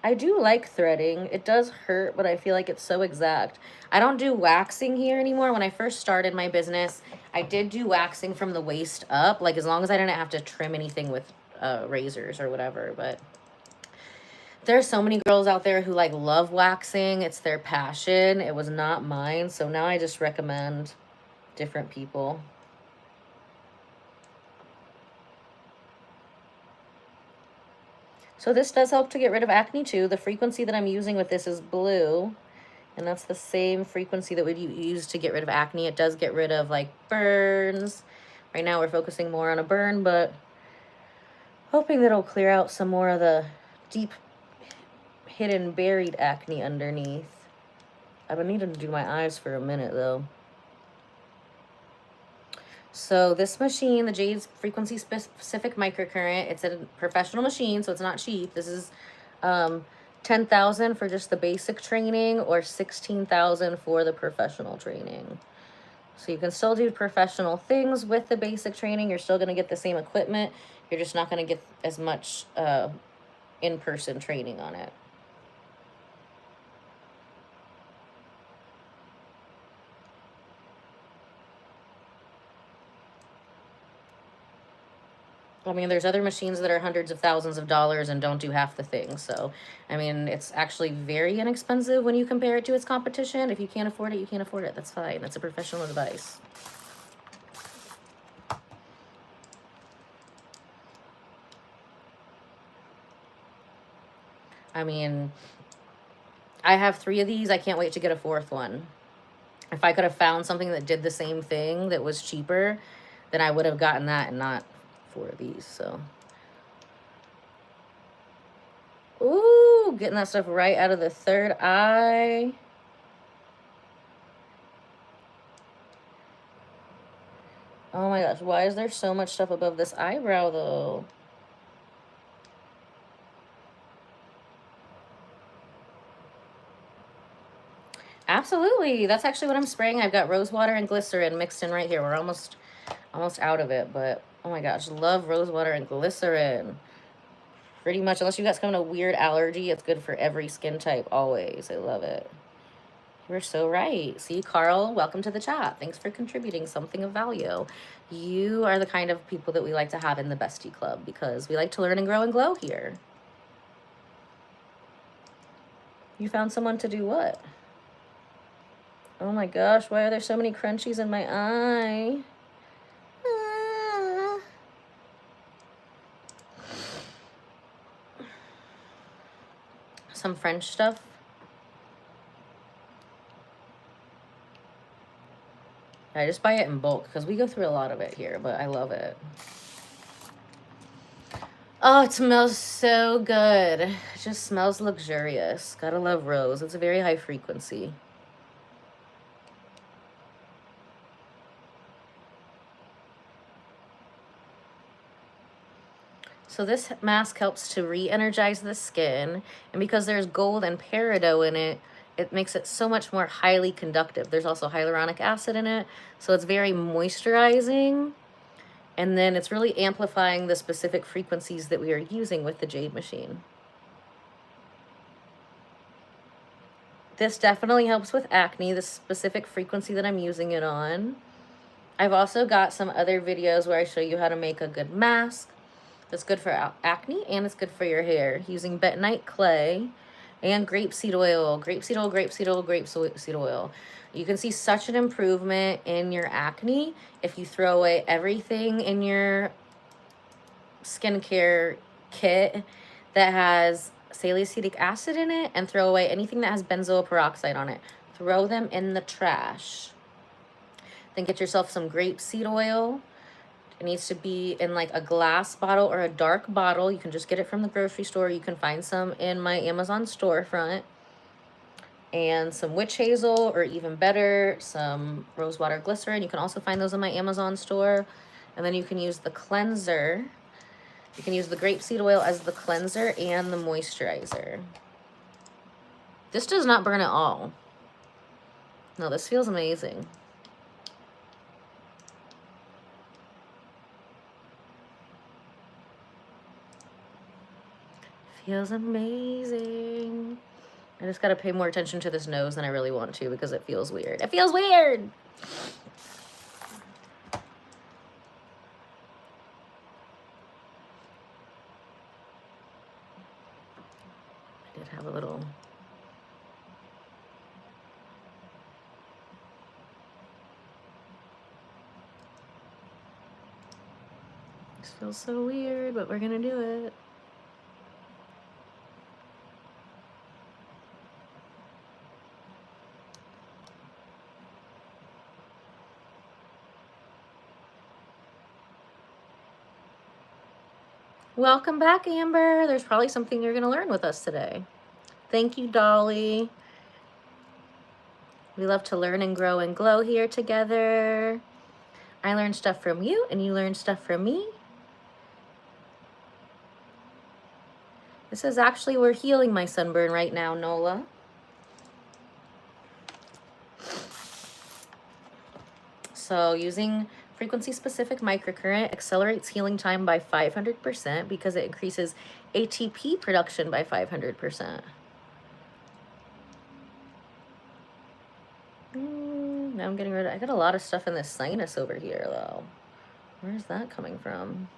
I do like threading. It does hurt, but I feel like it's so exact. I don't do waxing here anymore. When I first started my business, I did do waxing from the waist up, like as long as I didn't have to trim anything with razors or whatever. But there's so many girls out there who like love waxing. It's their passion. It was not mine. So now I just recommend different people. So this does help to get rid of acne too. The frequency that I'm using with this is blue. And that's the same frequency that we'd use to get rid of acne. It does get rid of like burns. Right now we're focusing more on a burn, but hoping that it'll clear out some more of the deep hidden buried acne underneath. I've been needing to do my eyes for a minute though. So this machine, the Jade's Frequency-Specific Microcurrent, it's a professional machine, so it's not cheap. This is $10,000 for just the basic training or $16,000 for the professional training. So you can still do professional things with the basic training. You're still going to get the same equipment. You're just not going to get as much in-person training on it. I mean, there's other machines that are hundreds of thousands of dollars and don't do half the thing. So, I mean, it's actually very inexpensive when you compare it to its competition. If you can't afford it, you can't afford it. That's fine. That's a professional advice. I mean, I have 3 of these. I can't wait to get a 4th one. If I could have found something that did the same thing that was cheaper, then I would have gotten that and not 4 of these. So, ooh, getting that stuff right out of the third eye. Oh my gosh, why is there so much stuff above this eyebrow though? Absolutely. That's actually what I'm spraying. I've got rose water and glycerin mixed in right here. We're almost out of it, but oh my gosh, love rose water and glycerin. Pretty much, unless you got some kind of weird allergy, it's good for every skin type always. I love it. You're so right. See, Carl, welcome to the chat. Thanks for contributing something of value. You are the kind of people that we like to have in the Bestie Club because we like to learn and grow and glow here. You found someone to do what? Oh my gosh, why are there so many crunchies in my eye? Ah. Some French stuff. I just buy it in bulk because we go through a lot of it here, but I love it. Oh, it smells so good. It just smells luxurious. Gotta love rose. It's a very high frequency. So this mask helps to re-energize the skin, and because there's gold and peridot in it, it makes it so much more highly conductive. There's also hyaluronic acid in it, so it's very moisturizing, and then it's really amplifying the specific frequencies that we are using with the Jade machine. This definitely helps with acne, the specific frequency that I'm using it on. I've also got some other videos where I show you how to make a good mask. It's good for acne and it's good for your hair using bentonite clay and grapeseed oil. Grapeseed oil, grapeseed oil, grapeseed oil. You can see such an improvement in your acne if you throw away everything in your skincare kit that has salicylic acid in it and throw away anything that has benzoyl peroxide on it. Throw them in the trash. Then get yourself some grapeseed oil. It needs to be in like a glass bottle or a dark bottle. You can just get it from the grocery store. You can find some in my Amazon storefront. And some witch hazel, or even better, some rosewater glycerin. You can also find those in my Amazon store. And then you can use the cleanser. You can use the grapeseed oil as the cleanser and the moisturizer. This does not burn at all. No, this feels amazing. Feels amazing. I just gotta pay more attention to this nose than I really want to because it feels weird. It feels weird! I did have a little... This feels so weird, but we're gonna do it. Welcome back, Amber. There's probably something you're going to learn with us today. Thank you, Dolly. We love to learn and grow and glow here together. I learn stuff from you, and you learn stuff from me. This is actually, we're healing my sunburn right now, Nola. So using frequency-specific microcurrent accelerates healing time by 500% because it increases ATP production by 500%. Now I'm getting rid of, I got a lot of stuff in this sinus over here though. Where's that coming from?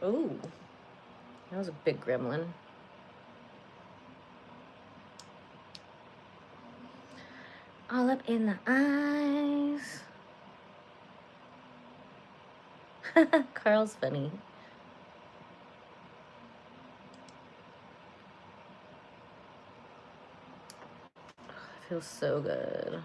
Ooh, that was a big gremlin. All up in the eyes. Carl's funny. It feels so good.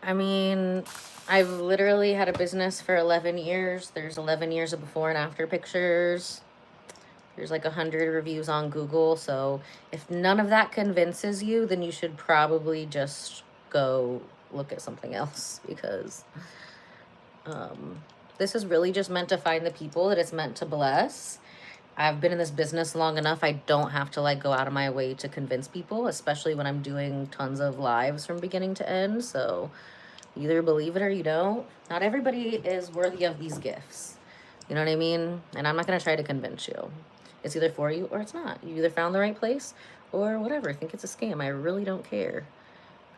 I mean, I've literally had a business for 11 years. There's 11 years of before and after pictures. There's like 100 reviews on Google. So if none of that convinces you, then you should probably just go look at something else, because this is really just meant to find the people that it's meant to bless. I've been in this business long enough. I don't have to like go out of my way to convince people, especially when I'm doing tons of lives from beginning to end. So you either believe it or you don't. Not everybody is worthy of these gifts. You know what I mean? And I'm not going to try to convince you. It's either for you or it's not. You either found the right place or whatever. Think it's a scam. I really don't care.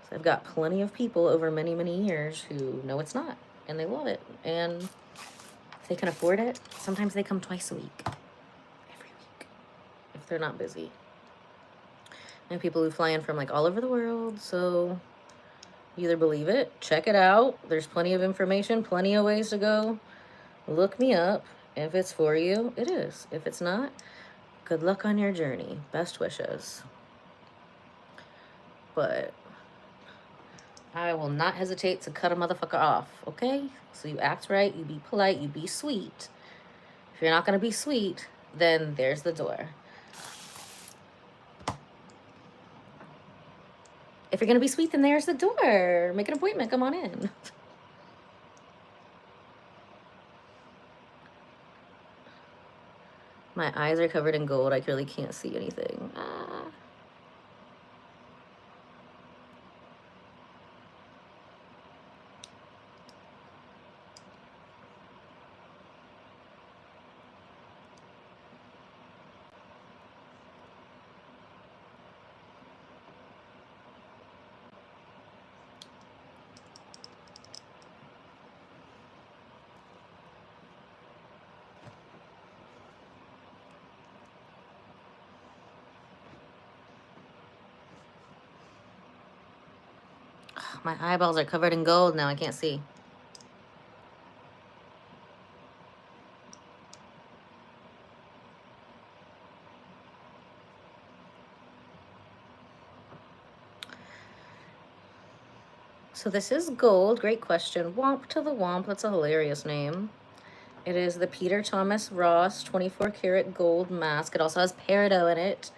So I've got plenty of people over many, many years who know it's not, and they love it. And if they can afford it, sometimes they come twice a week. Every week. If they're not busy. And people who fly in from like all over the world. So you either believe it, check it out. There's plenty of information, plenty of ways to go. Look me up. If it's for you, it is. If it's not, good luck on your journey. Best wishes. But I will not hesitate to cut a motherfucker off, okay? So you act right, you be polite, you be sweet. If you're not going to be sweet, then there's the door. If you're going to be sweet, then there's the door. Make an appointment. Come on in. My eyes are covered in gold. I really can't see anything. Ah. My eyeballs are covered in gold now. I can't see. So this is gold. Great question. Womp to the Womp. That's a hilarious name. It is the Peter Thomas Ross 24 karat gold mask. It also has peridot in it.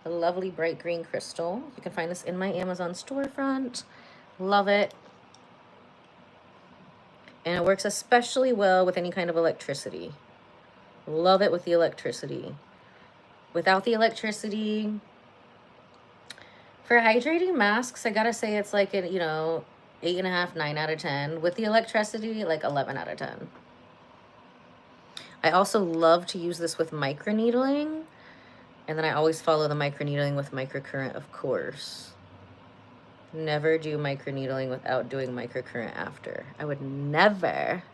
A lovely bright green crystal. You can find this in my Amazon storefront. Love it. And it works especially well with any kind of electricity. Love it with the electricity. Without the electricity, for hydrating masks, I gotta say it's like, 8.5, 9 out of 10. With the electricity, like 11 out of 10. I also love to use this with microneedling. And then I always follow the microneedling with microcurrent, of course. Never do microneedling without doing microcurrent after. I would never,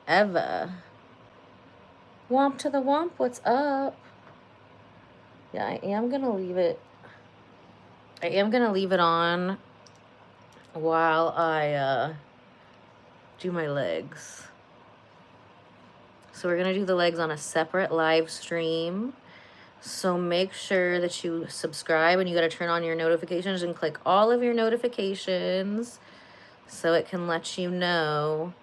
ever. Womp to the Womp, what's up? Yeah, I am gonna leave it. I am gonna leave it on while I do my legs. So we're gonna do the legs on a separate live stream. So make sure that you subscribe, and you got to turn on your notifications and click all of your notifications so it can let you know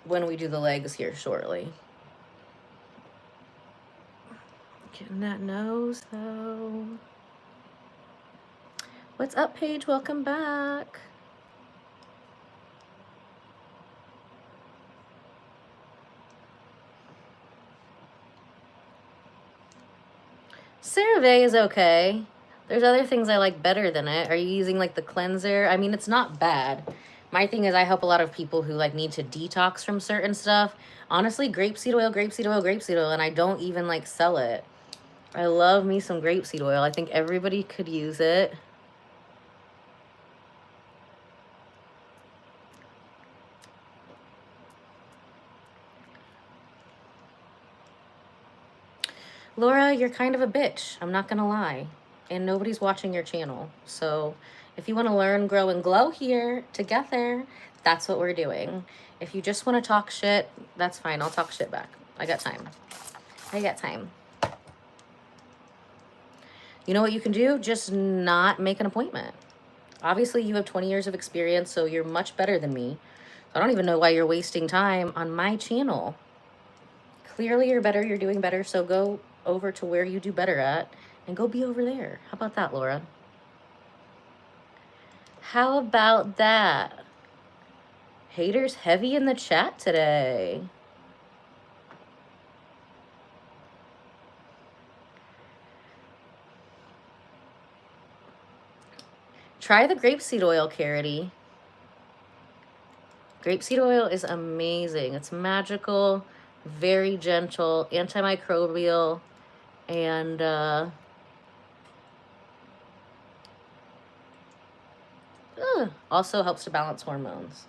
when we do the legs here shortly. Getting that nose though. What's up, Paige? Welcome back. CeraVe is okay. There's other things I like better than it. Are you using like the cleanser? I mean, it's not bad. My thing is I help a lot of people who like need to detox from certain stuff. Honestly, grapeseed oil, and I don't even like sell it. I love me some grapeseed oil. I think everybody could use it. Laura, you're kind of a bitch. I'm not gonna lie. And nobody's watching your channel. So if you want to learn, grow, and glow here together, that's what we're doing. If you just want to talk shit, that's fine. I'll talk shit back. I got time. I got time. You know what you can do? Just not make an appointment. Obviously, you have 20 years of experience, so you're much better than me. I don't even know why you're wasting time on my channel. Clearly, you're better. You're doing better. So go over to where you do better at and go be over there. How about that, Laura? How about that? Haters heavy in the chat today. Try the grapeseed oil, Carity. Grapeseed oil is amazing. It's magical, very gentle, antimicrobial, and also helps to balance hormones.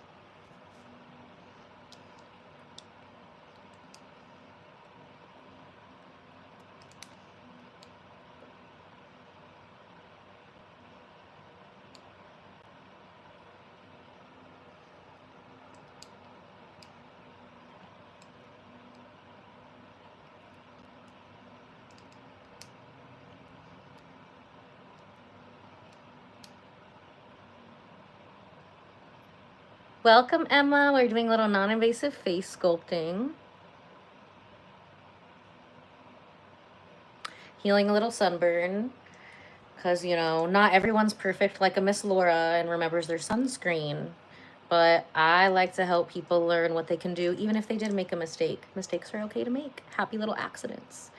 Welcome, Emma. We're doing a little non-invasive face sculpting. Healing a little sunburn. Because, you know, not everyone's perfect like a Miss Laura and remembers their sunscreen. But I like to help people learn what they can do, even if they did make a mistake. Mistakes are okay to make. Happy little accidents.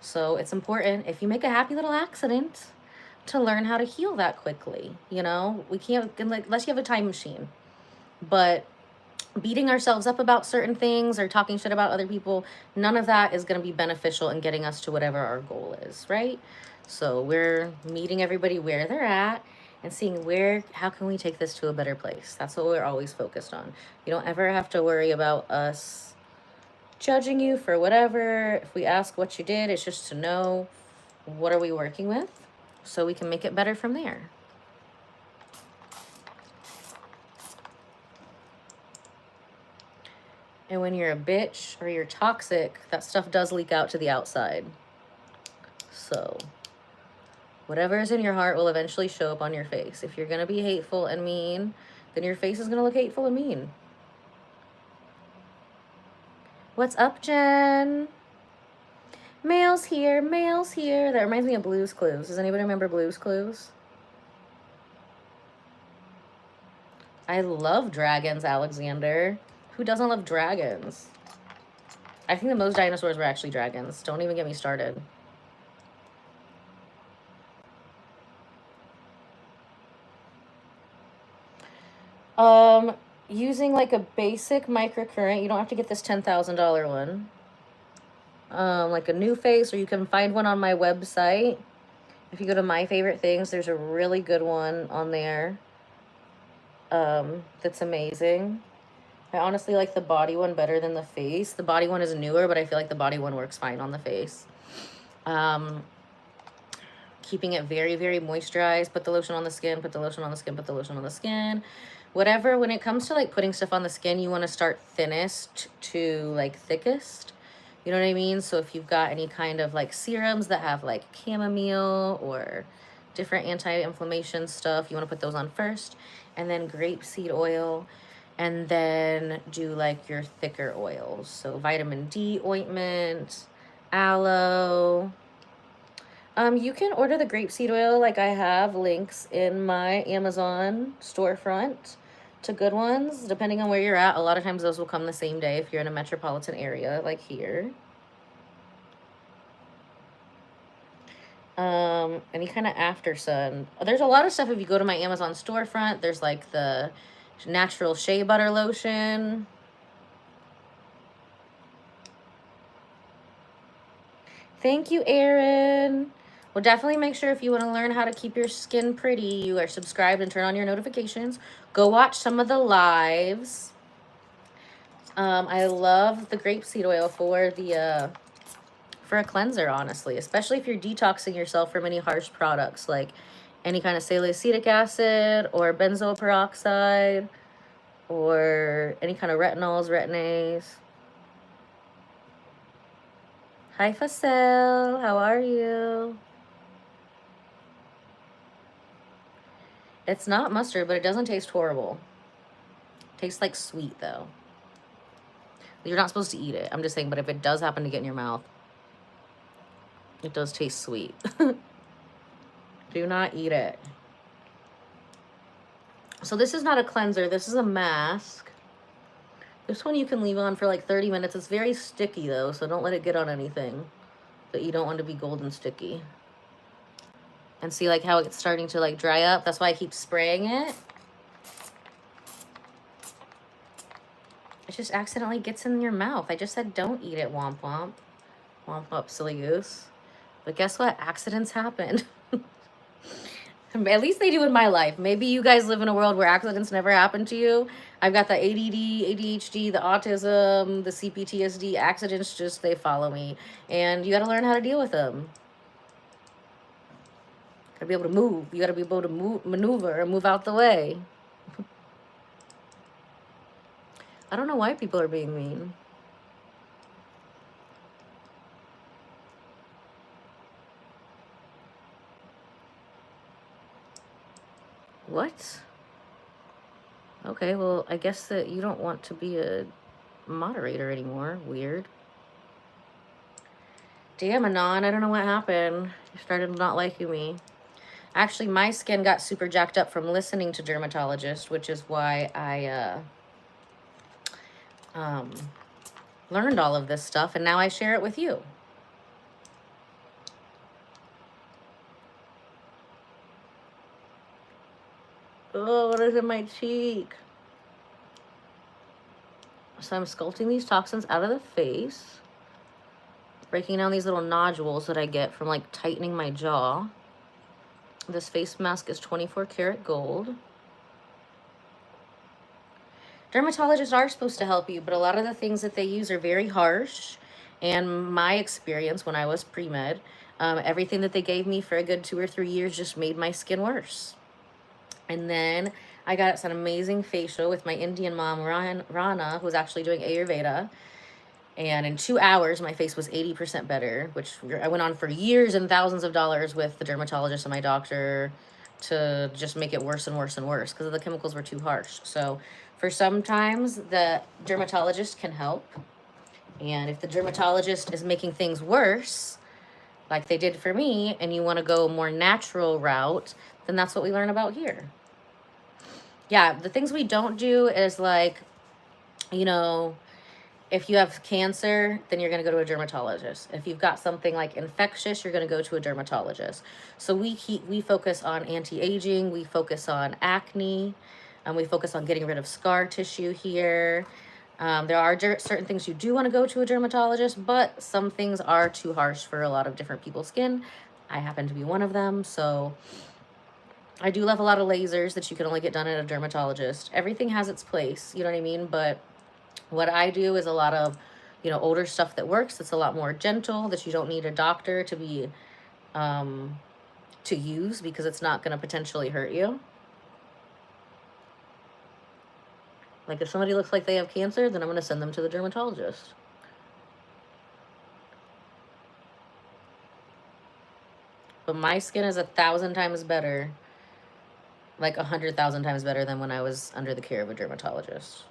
So it's important, if you make a happy little accident, to learn how to heal that quickly. You know, we can't, unless you have a time machine. But beating ourselves up about certain things or talking shit about other people, none of that is going to be beneficial in getting us to whatever our goal is, right? So we're meeting everybody where they're at and seeing how can we take this to a better place. That's what we're always focused on. You don't ever have to worry about us judging you for whatever. If we ask what you did, it's just to know what are we working with so we can make it better from there. And when you're a bitch or you're toxic, that stuff does leak out to the outside. So whatever is in your heart will eventually show up on your face. If you're going to be hateful and mean, then your face is going to look hateful and mean. What's up, Jen? Mail's here, mail's here. That reminds me of Blue's Clues. Does anybody remember Blue's Clues? I love dragons, Alexander. Who doesn't love dragons? I think that most dinosaurs were actually dragons. Don't even get me started. Using like a basic microcurrent, you don't have to get this $10,000 one. Like a new face, or you can find one on my website. If you go to My Favorite Things, there's a really good one on there. That's amazing. I honestly like the body one better than the face. The body one is newer, but I feel like the body one works fine on the face. Keeping it very, very moisturized. Put the lotion on the skin, put the lotion on the skin, put the lotion on the skin. Whatever, when it comes to like putting stuff on the skin, you want to start thinnest to like thickest. You know what I mean? So if you've got any kind of like serums that have like chamomile or different anti-inflammation stuff, you want to put those on first. And then grapeseed oil. And then do like your thicker oils. So vitamin D ointment, aloe. You can order the grapeseed oil. Like I have links in my Amazon storefront to good ones, depending on where you're at. A lot of times those will come the same day if you're in a metropolitan area like here. Any kind of after sun. There's a lot of stuff if you go to my Amazon storefront. There's like the natural shea butter lotion. Thank you, Erin. Well, definitely make sure if you want to learn how to keep your skin pretty, you are subscribed and turn on your notifications. Go watch some of the lives. I love the grapeseed oil for a cleanser, honestly, especially if you're detoxing yourself from any harsh products like any kind of salicylic acid or benzoyl peroxide or any kind of retinols, retin-A's. Hi, Facel. How are you? It's not mustard, but it doesn't taste horrible. It tastes like sweet, though. You're not supposed to eat it. I'm just saying, but if it does happen to get in your mouth, it does taste sweet. Do not eat it. So this is not a cleanser. This is a mask. This one you can leave on for like 30 minutes. It's very sticky, though, so don't let it get on anything that you don't want to be golden sticky. And see like how it's starting to like dry up? That's why I keep spraying it. It just accidentally gets in your mouth. I just said don't eat it, womp womp. Womp womp, silly goose. But guess what? Accidents happen. At least they do in my life. Maybe you guys live in a world where accidents never happen to you. I've got the ADD, ADHD, the autism, the CPTSD. Accidents just, they follow me. And you got to learn how to deal with them. Got to be able to move. You got to be able to move, maneuver and move out the way. I don't know why people are being mean. What? Okay, well, I guess that you don't want to be a moderator anymore. Weird. Damn, Anon, I don't know what happened. You started not liking me. Actually, my skin got super jacked up from listening to dermatologists, which is why I learned all of this stuff, and now I share it with you. Oh, what is in my cheek? So I'm sculpting these toxins out of the face, breaking down these little nodules that I get from like tightening my jaw. This face mask is 24 karat gold. Dermatologists are supposed to help you, but a lot of the things that they use are very harsh. And my experience when I was pre-med, everything that they gave me for a good 2 or 3 years just made my skin worse. And then I got some amazing facial with my Indian mom, Rana, who was actually doing Ayurveda. And in 2 hours, my face was 80% better, which I went on for years and thousands of dollars with the dermatologist and my doctor to just make it worse and worse and worse because the chemicals were too harsh. So for sometimes the dermatologist can help. And if the dermatologist is making things worse, like they did for me, and you want to go a more natural route, then that's what we learn about here. Yeah, the things we don't do is like, you know, if you have cancer, then you're going to go to a dermatologist. If you've got something like infectious, you're going to go to a dermatologist. So we focus on anti-aging, we focus on acne, and we focus on getting rid of scar tissue here. There are certain things you do want to go to a dermatologist, but some things are too harsh for a lot of different people's skin. I happen to be one of them, so I do love a lot of lasers that you can only get done at a dermatologist. Everything has its place, you know what I mean? But what I do is a lot of, you know, older stuff that works. It's a lot more gentle, that you don't need a doctor to be, to use because it's not going to potentially hurt you. Like if somebody looks like they have cancer, then I'm going to send them to the dermatologist. But my skin is 1,000 times better, like 100,000 times better than when I was under the care of a dermatologist.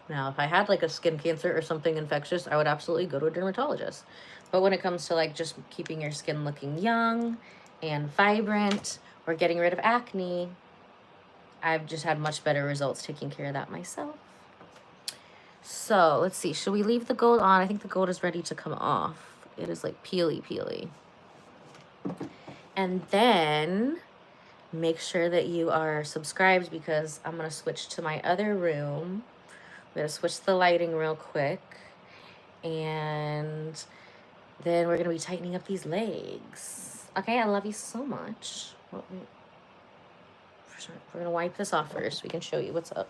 Now, if I had like a skin cancer or something infectious, I would absolutely go to a dermatologist. But when it comes to like just keeping your skin looking young and vibrant or getting rid of acne, I've just had much better results taking care of that myself. So let's see, should we leave the gold on? I think the gold is ready to come off. It is like peely. And then make sure that you are subscribed because I'm going to switch to my other room. I'm going to switch the lighting real quick. And then we're going to be tightening up these legs. Okay, I love you so much. Well, we're going to wipe this off first. We can show you what's up.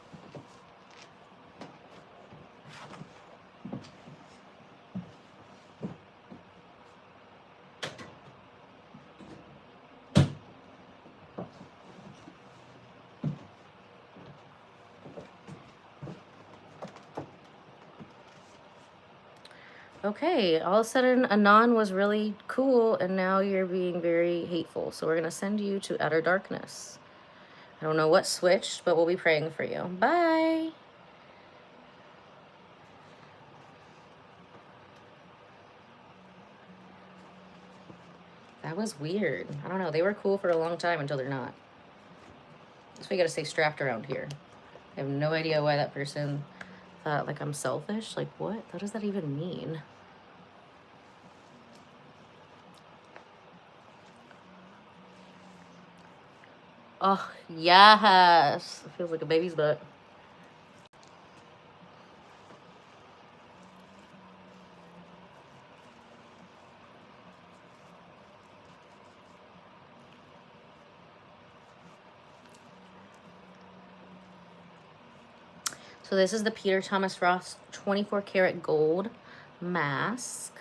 Okay, all of a sudden Anon was really cool and now you're being very hateful. So we're going to send you to outer darkness. I don't know what switched, but we'll be praying for you. Bye. That was weird. I don't know. They were cool for a long time until they're not. So we got to stay strapped around here. I have no idea why that person thought like I'm selfish. Like what? What does that even mean? Oh, yes. It feels like a baby's butt. So this is the Peter Thomas Roth 24 karat gold mask.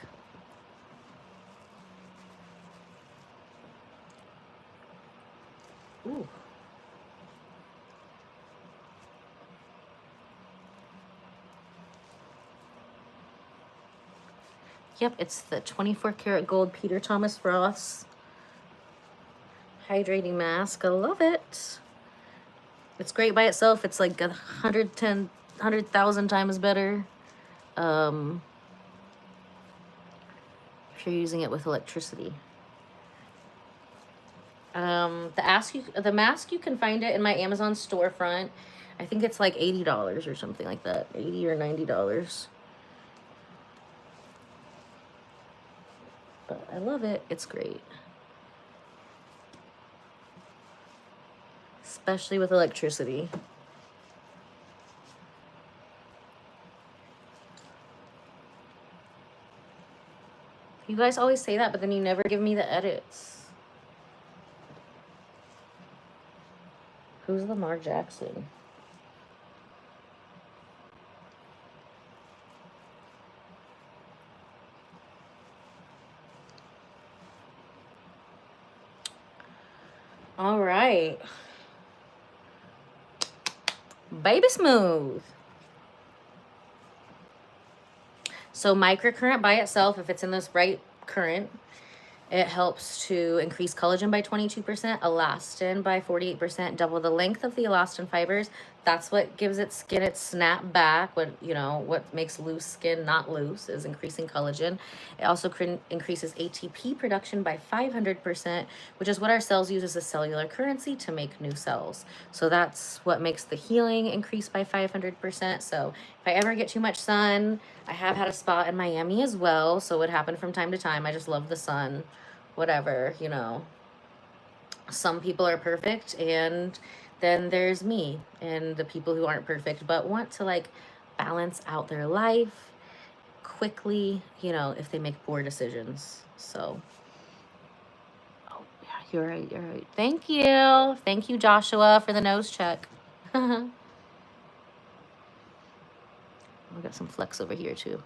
Ooh. Yep, it's the 24 karat gold Peter Thomas Roth's hydrating mask. I love it. It's great by itself. It's like 100,000 times better. If you're using it with electricity. The mask, you can find it in my Amazon storefront. I think it's like $80 or something like that. $80 or $90. But I love it. It's great. Especially with electricity. You guys always say that, but then you never give me the edits. Who's Lamar Jackson? All right. Baby smooth. So microcurrent by itself, if it's in this right current, it helps to increase collagen by 22%, elastin by 48%, double the length of the elastin fibers. That's what gives it skin its snap back. What makes loose skin not loose is increasing collagen. It also increases ATP production by 500%, which is what our cells use as a cellular currency to make new cells. So that's what makes the healing increase by 500%. So if I ever get too much sun, I have had a spot in Miami as well, so it would happen from time to time. I just love the sun. Whatever, some people are perfect, and then there's me and the people who aren't perfect but want to like balance out their life quickly, if they make poor decisions. So oh yeah, you're right. Thank you Joshua for the nose check. We got some flecks over here too.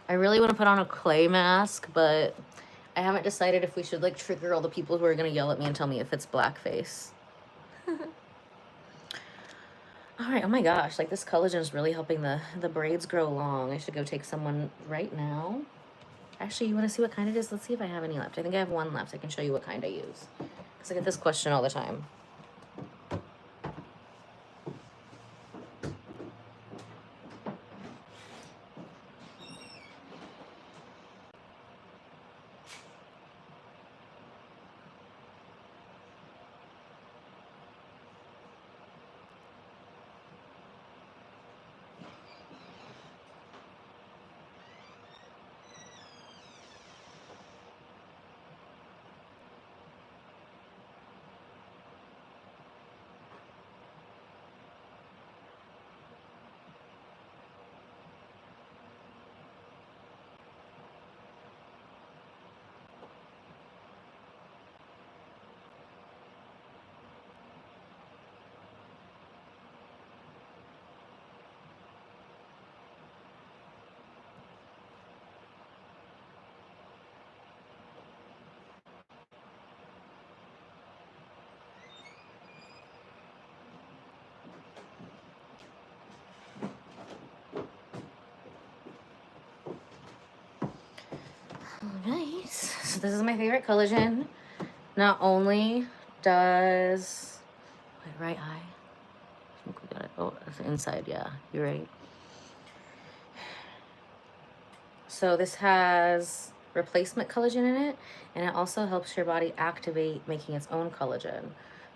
I really want to put on a clay mask, but I haven't decided if we should like trigger all the people who are going to yell at me and tell me if it's blackface. All right, oh my gosh, like this collagen is really helping the braids grow long. I should go take someone right now. Actually, you want to see what kind it is? Let's see if I have any left. I think I have one left. I can show you what kind I use, because I get this question all the time. right, so this is my favorite collagen. Not only does, wait, right eye, I think we got it. Oh, it's the inside, yeah, you're right. So this has replacement collagen in it, and it also helps your body activate making its own collagen.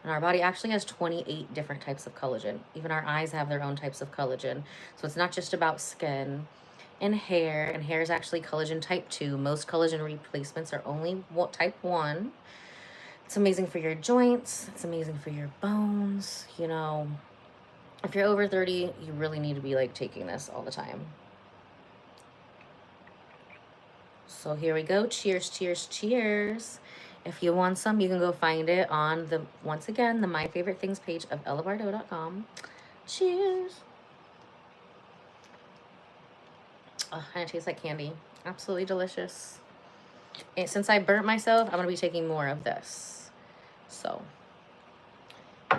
And our body actually has 28 different types of collagen. Even our eyes have their own types of collagen. So it's not just about skin and hair is actually collagen type 2. Most collagen replacements are only type 1. It's amazing for your joints. It's amazing for your bones. You know, if you're over 30, you really need to be like taking this all the time. So here we go. Cheers, cheers, cheers. If you want some, you can go find it on the, once again, the My Favorite Things page of ellabardo.com. Cheers. Oh, and it tastes like candy. Absolutely delicious. And since I burnt myself, I'm going to be taking more of this. So,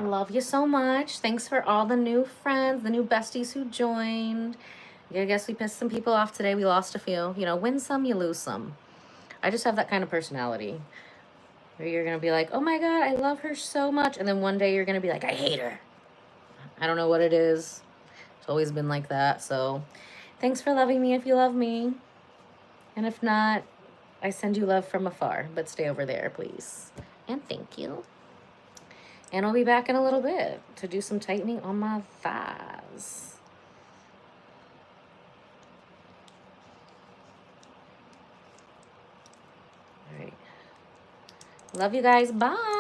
love you so much. Thanks for all the new friends, the new besties who joined. Yeah, I guess we pissed some people off today. We lost a few. You know, win some, you lose some. I just have that kind of personality. Where you're going to be like, oh my God, I love her so much. And then one day you're going to be like, I hate her. I don't know what it is. It's always been like that. So thanks for loving me if you love me. And if not, I send you love from afar. But stay over there, please. And thank you. And I'll be back in a little bit to do some tightening on my thighs. All right. Love you guys. Bye.